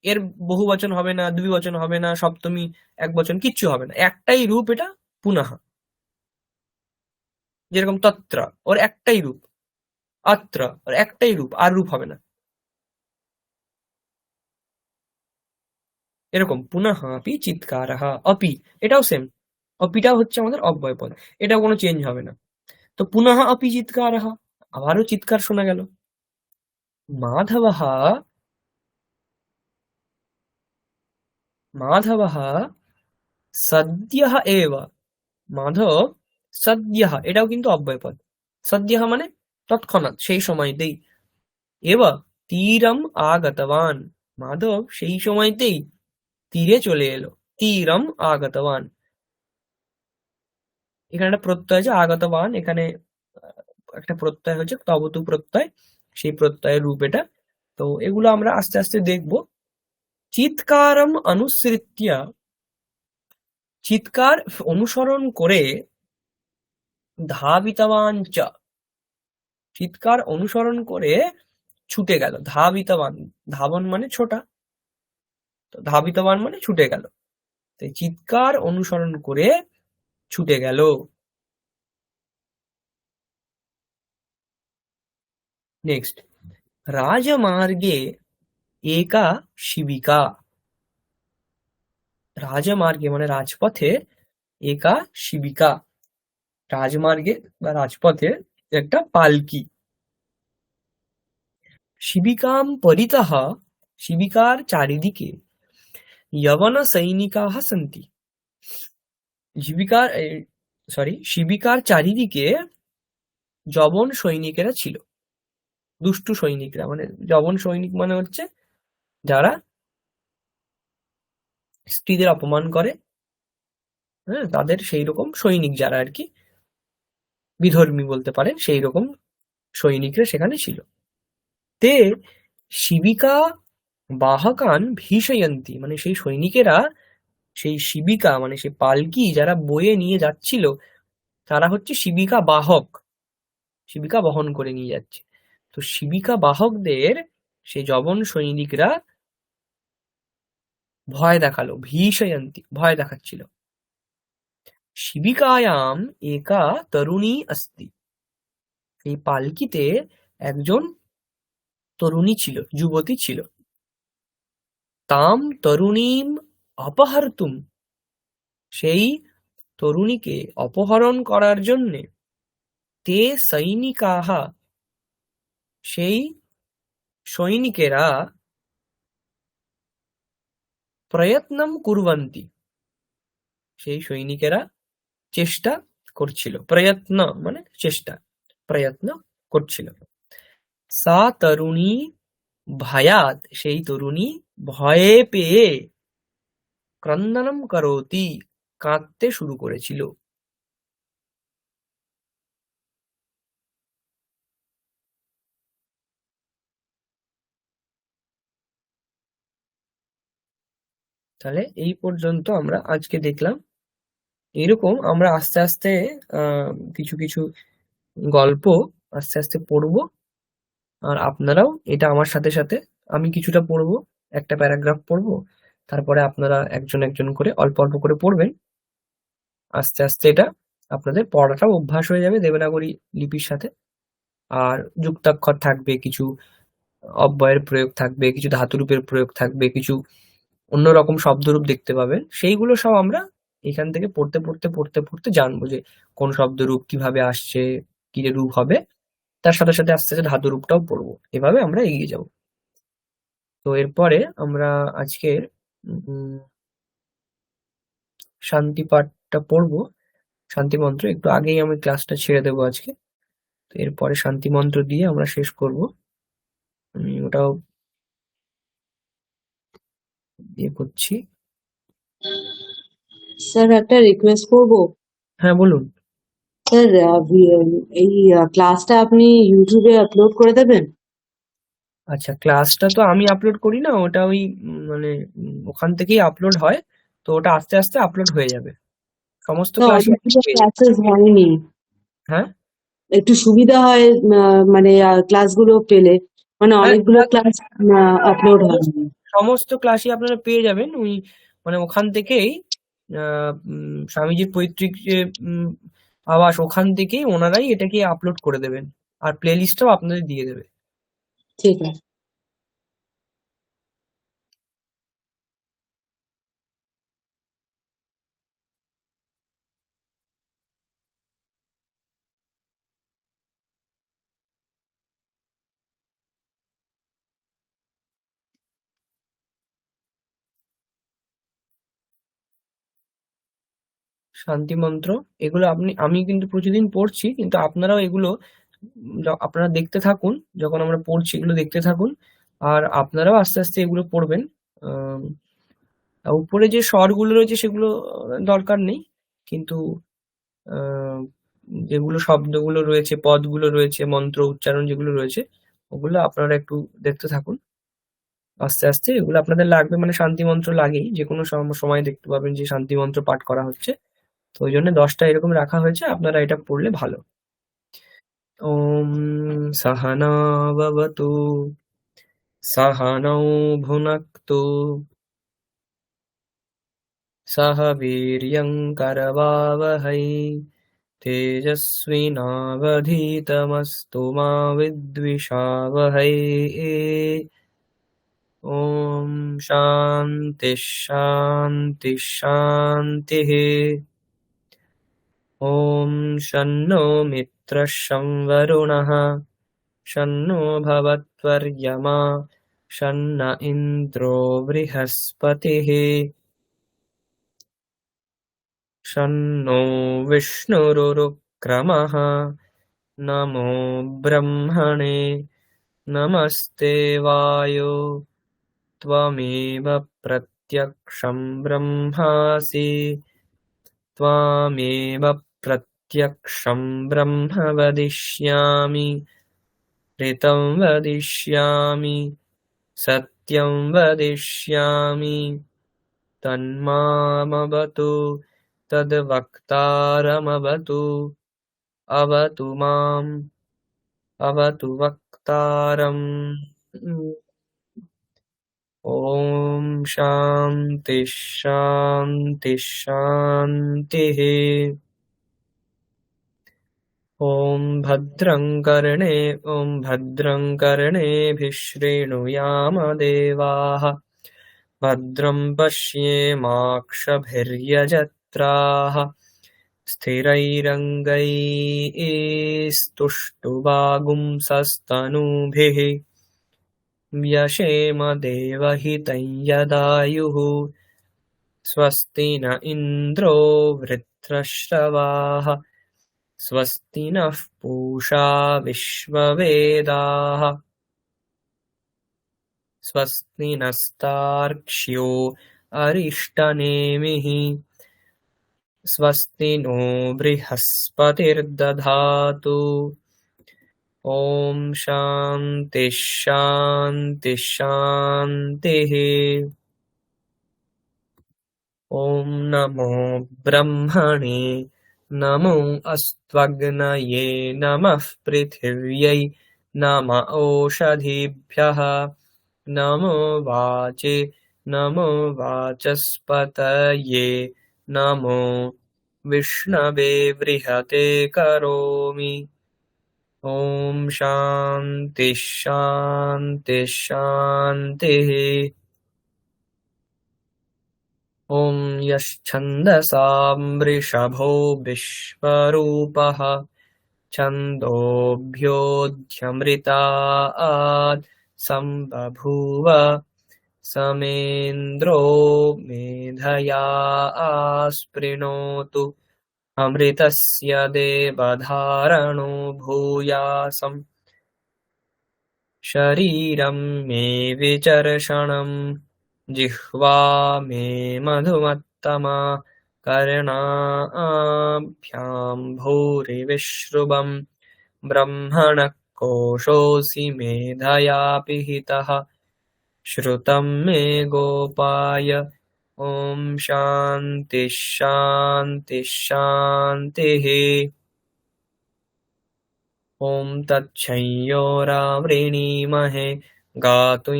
S1: এর বহু বচন হবে না, দ্বিবচন হবে না, সপ্তমী এক বচন, কিচ্ছু হবে না, একটাই রূপ এটা পুনঃ। যেরকম তত্র, ওর একটাই রূপ, অত্র ওর একটাই রূপ, আর রূপ হবে না। এরকম পুনঃ আপি চিৎকারঃ, অপি এটাও সেম, অপিটাও হচ্ছে আমাদের অব্যয় পদ, এটাও কোনো চেঞ্জ হবে না। তো পুনঃ আপি চিৎকারঃ, আবারও চিৎকার শোনা গেল। মাধবः মাধবः সদ্যঃ এব, মাধব সদ্যঃ, এটাও কিন্তু অব্যয় পদ। সদ্যঃ মানে তৎক্ষণাৎ, সেই সময়তেই। এব তীরম আগতবান, মাধব সেই সময়তেই তীরে চলে এলো। তীরম আগতবান, এখানে একটা প্রত্যয় আছে আগতবান, এখানে একটা প্রত্যয় হচ্ছে তবতু প্রত্যয়, সেই প্রত্যয়ের রূপ এটা। তো এগুলো আমরা আস্তে আস্তে দেখবো। চিৎকারম অনুসৃত্য, চিৎকার অনুসরণ করে, ধাবিতবান চ, চিৎকার অনুসরণ করে ছুটে গেল। ধাবিতবান, ধাবন মানে ছোটা, তো ধাবিতবান মানে ছুটে গেল। তাই চিৎকার অনুসরণ করে ছুটে গেল। নেক্সট, রাজমার্গে একা শিবিকা, রাজমার্গে মানে রাজপথে, একা শিবিকা, রাজমার্গে বা রাজপথে একটা পালকি। শিবিকাম পরিতঃ, শিবিকার চারিদিকে, যবন সৈনিকাः সন্তি, শিবিকার চারিদিকে যবন সৈনিকেরা ছিল। দুষ্টু সৈনিকরা, মানে যবন সৈনিক মানে হচ্ছে যারা স্ত্রীদের অপমান করে, হ্যাঁ, তাদের সেই রকম সৈনিক যারা আর কি, বিধর্মী বলতে পারেন, সেই রকম সৈনিকরা সেখানে ছিল। তে শিবিকা বাহকান ভীষয়ন্তী, মানে সেই সৈনিকেরা সেই শিবিকা মানে সেই পালকি যারা বয়ে নিয়ে যাচ্ছিল, তারা হচ্ছে শিবিকা বাহক, শিবিকা বহন করে নিয়ে যাচ্ছে। তো শিবিকা বাহকদের সেই যবন সৈনিকরা ভয় দেখালো, ভীষয়ন্তী ভয় দেখাচ্ছিল। শিবিকায়াম একা তরুণী অস্তি, এই পালকিতে একজন তরুণী ছিল, যুবতী ছিল। তাম তরুণীম অপহর্তুম, সেই তরুণীকে অপহরণ করার জন্যে, তে সৈনিকাহ, সেই সৈনিকেরা, প্রয়ত্নম কুর্বন্তি, সেই সৈনিকেরা চেষ্টা করছিল। প্রয়ত্ন মানে চেষ্টা, প্রয়ত্ন করছিল। সা তরুণী ভয়াত, সেই তরুণী ভয়ে পেয়ে, ক্রন্দনম করোতি, কাঁদতে শুরু করেছিল। তাহলে এই পর্যন্ত আমরা আজকে দেখলাম। এরকম আমরা আস্তে আস্তে কিছু কিছু গল্প আস্তে আস্তে পড়বো, আর আপনারাও এটা আমার সাথে সাথে, আমি কিছুটা পড়বো, একটা প্যারাগ্রাফ পড়বো, তারপরে আপনারা একজন একজন করে অল্প অল্প করে পড়বেন। আস্তে আস্তে এটা আপনাদের পড়াটাও অভ্যাস হয়ে যাবে দেবনাগরী লিপির সাথে। আর যুক্তাক্ষর থাকবে, কিছু অব্যয়ের প্রয়োগ থাকবে, কিছু ধাতুরূপের প্রয়োগ থাকবে, কিছু অন্যরকম শব্দরূপ দেখতে পাবেন। সেইগুলো সব আমরা এখান থেকে পড়তে পড়তে পড়তে পড়তে জানবো যে কোন শব্দরূপ কিভাবে আসছে, কি যে রূপ হবে। তার সাথে সাথে আস্তে আস্তে ধাতুরূপটাও পড়বো, এভাবে আমরা এগিয়ে যাব। তো এরপরে আমরা আজকের শান্তি পাঠটা পড়বো, শান্তি মন্ত্র। একটু আগেই আমি ক্লাসটা ছেড়ে দেবো আজকে, তো এরপরে শান্তি মন্ত্র দিয়ে আমরা শেষ করব। আমি ওটাও দিয়ে করছি।
S5: স্যার একটা রিকোয়েস্ট করবো।
S1: হ্যাঁ বলুন।
S5: স্যার এই ক্লাসটা আপনি ইউটিউবে আপলোড করে দেবেন?
S1: আচ্ছা, ক্লাসটা তো আমি আপলোড করি না, ওটা ওই মানে ওখান থেকেই আপলোড হয়, তো ওটা আস্তে আস্তে আপলোড হয়ে যাবে সমস্ত
S5: না,
S1: ক্লাসই
S5: অনেকগুলো
S1: পেয়ে যাবে।
S5: ক্লাসেস হয়নি,
S1: হ্যাঁ
S5: একটু সুবিধা হয় মানে ক্লাসগুলো পেলে, মানে
S1: হ্যাঁ
S5: অনেকগুলো ক্লাস আপলোড
S1: সমস্ত
S5: হয়নি।
S1: সমস্ত ক্লাসই আপনারা পেয়ে যাবেন ওই মানে ওখান থেকেই স্বামীজির পৈতৃক যে আবাস, ওখান থেকেই ওনারাই এটাকে আপলোড করে দেবেন, আর প্লে লিস্টটাও আপনাদের দিয়ে দেবে।
S5: ঠিক আছে।
S1: শান্তি মন্ত্র এগুলো আমি কিন্তু প্রতিদিন পড়ছি, কিন্তু আপনারাও এগুলো আপনারা দেখতে থাকুন, যখন আমরা পড়ছি এগুলো দেখতে থাকুন, আর আপনারাও আস্তে আস্তে এগুলো পড়বেন। আহ, আর উপরে যে স্বরগুলো রয়েছে সেগুলো দরকার নেই, কিন্তু আহ, যেগুলো শব্দগুলো রয়েছে, পদগুলো রয়েছে, মন্ত্র উচ্চারণ যেগুলো রয়েছে, ওগুলো আপনারা একটু দেখতে থাকুন আস্তে আস্তে। এগুলো আপনাদের লাগবে, মানে শান্তি মন্ত্র লাগেই, যে কোনো সময় দেখতে পাবেন যে শান্তি মন্ত্র পাঠ করা হচ্ছে, তো ওই জন্য 10টা এরকম রাখা হয়েছে, আপনারা এটা পড়লে ভালো। ওম সহনা ভবতু সহনৌ ভুনক্তু সহ বীর্যং করবাবহৈ তেজস্বিনাবধীতমস্তু মা বিদ্বিষাবহৈ। ওম শান্তি শান্তি শান্তিঃ। ওম শন্নো মিত্রঃ শং বরুণঃ শন্নো ভবত্বর্য়মা শন্ন ইন্দ্রো বৃহস্পতিঃ শন্নো বিষ্ণুরুক্রমः। নমো ব্রহ্মণে নমস্তে वायो त्वमेव प्रत्यक्षं ब्रह्मासि त्वामेव प्रत्यक्षं ब्रह्म वदिष्यामि ऋतं वदिष्यामि सत्यं वदिष्यामि तन्मामवतु तद्वक्तारमवतु अवतु माम् अवतु वक्तारम्। ॐ शान्ति शान्ति शान्तिः। ॐ भद्रं कर्णेभिः शृणुयाम देवाः भद्रं पश्येमाक्षभिर्यजत्राः स्थिरैरङ्गैस्तुष्टुवागुंसस्तनूभिः व्यशेम देवहितं यदायुः स्वस्ति न इन्द्रो वृत्रश्रवाः स्वस्ति नः पूषा विश्ववेदाः स्वस्ति नस्तार्क्ष्यो अरिष्टनेमिः स्वस्ति नो बृहस्पतिर्दधातु। ॐ शान्ति शान्ति शान्तिः। ॐ नमो ब्रह्मणे नमो अस्त्वग्नये नमः पृथिव्यै नम ओषधीभ्यः नमो वाचे नमो वाचस्पतये नमो विष्णवे बृहते करोमि। ॐ शान्ति शान्ति शान्तिः। ॐ यश्छन्दसां वृषभो विश्वरूपः छन्दोभ्योऽध्यमृतात् सम्बभूव समेन्द्रो मेधया आस्पृणोतु अमृतस्य देवधारणो भूयासम् शरीरं मे विचर्षणम् जिह्वा मे मधुमत्तमा कर्णाभ्यां भूरिविश्रुवम् ब्रह्मणः कोशोऽसि मेधया पिहितः श्रुतं मे गोपाय ॐ शान्तिः शान्तिः शान्तिः ॐ तच्छंयोरावृणीमहे गातुं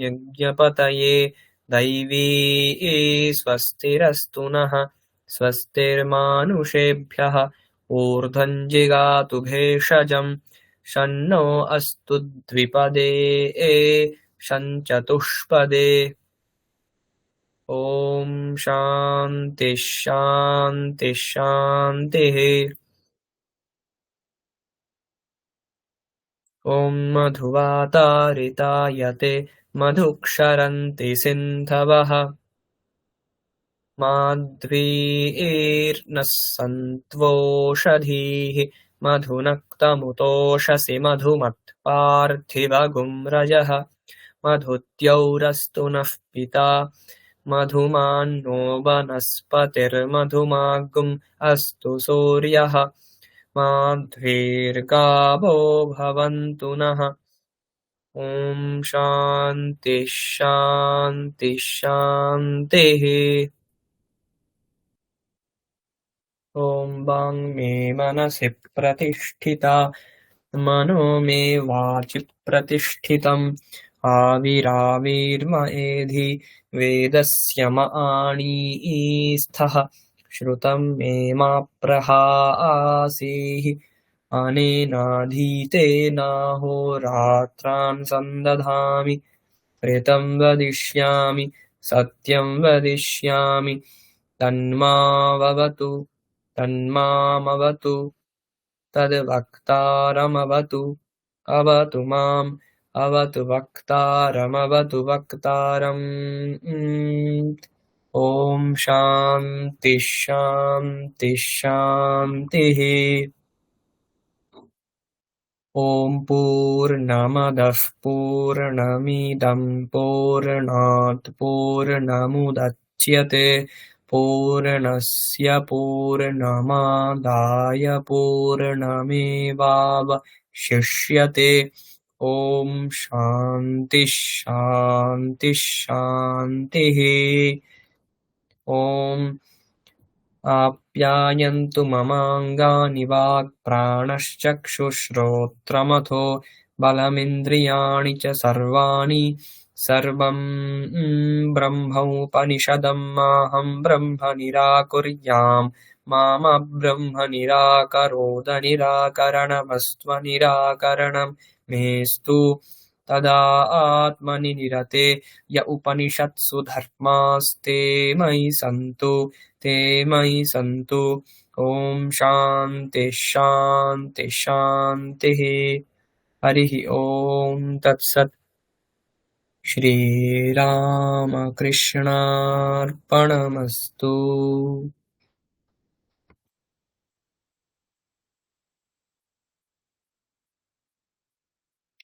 S1: यज्ञपतये दैवी स्वस्तिरस्तु नः स्वस्तिर्मानुषेभ्यः ऊर्ध्वं जिगातु भेषजं शन्नो अस्तु द्विपदे शञ्चतुष्पदे ॐ शान्तिः शान्तिः शान्तिः ॐ मधुवातारितायते मधुक्षरन्ति सिन्धवः माध्वीर्नः सन्त्वोषधीः मधुनक्तमुतोषसि मधुमत्पार्थिवगुम्रजः मधुद्यौरस्तु नः पिता मधुमान्नो वनस्पतिर्मधुमागुम् अस्तु सूर्यः माध्वीर्गावो भवन्तु नः ॐ शान्तिः शान्तिः शान्तिः ॐ वाङ्मे मनसि प्रतिष्ठिता मनो मे वाचि प्रतिष्ठितम् आविराविर्मयेधि वेदस्य म आणीस्थः श्रुतं मे मा प्रहासीः अनेनाधीतेनाहोरात्रान् सन्दधामि ऋतं वदिष्यामि सत्यं वदिष्यामि तन्मामवतु तद्वक्तारमवतु अवतु माम् अवतु वक्तारमवतु वक्तारम् ॐ शान्तिः शान्तिः शान्तिः ॐ पूर्णमदः पूर्णमिदं पूर्णात् पूर्णमुदच्यते पूर्णस्य पूर्णमादाय पूर्णमेवावशिष्यते ॐ शान्तिः शान्तिः शान्तिः ॐ आप्यायन्तु ममाङ्गानि वाक्प्राणश्चक्षुश्रोत्रमथो बलमिन्द्रियाणि च सर्वाणि सर्वं ब्रह्मोपनिषदं माहं ब्रह्म निराकुर्याम् मामब्रह्म निराकरोद निराकरणमस्त्वनिराकरणं मेस्तु तदा आत्मनि निरते य उपनिषत्सु धर्मास्ते मयि सन्तु ते मयि सन्तु ॐ शान्तिः शान्तिः शान्तिः हरिः ॐ तत्सत् শ্রীরামকৃষ্ণার্পণমস্তু।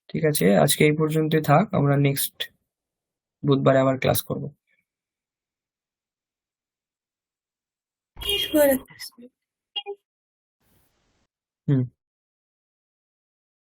S1: ঠিক আছে, আজকে এই পর্যন্তই থাক, আমরা নেক্সট বুধবারে আবার ক্লাস করব।
S3: শুভরাত্রি।
S1: হুম।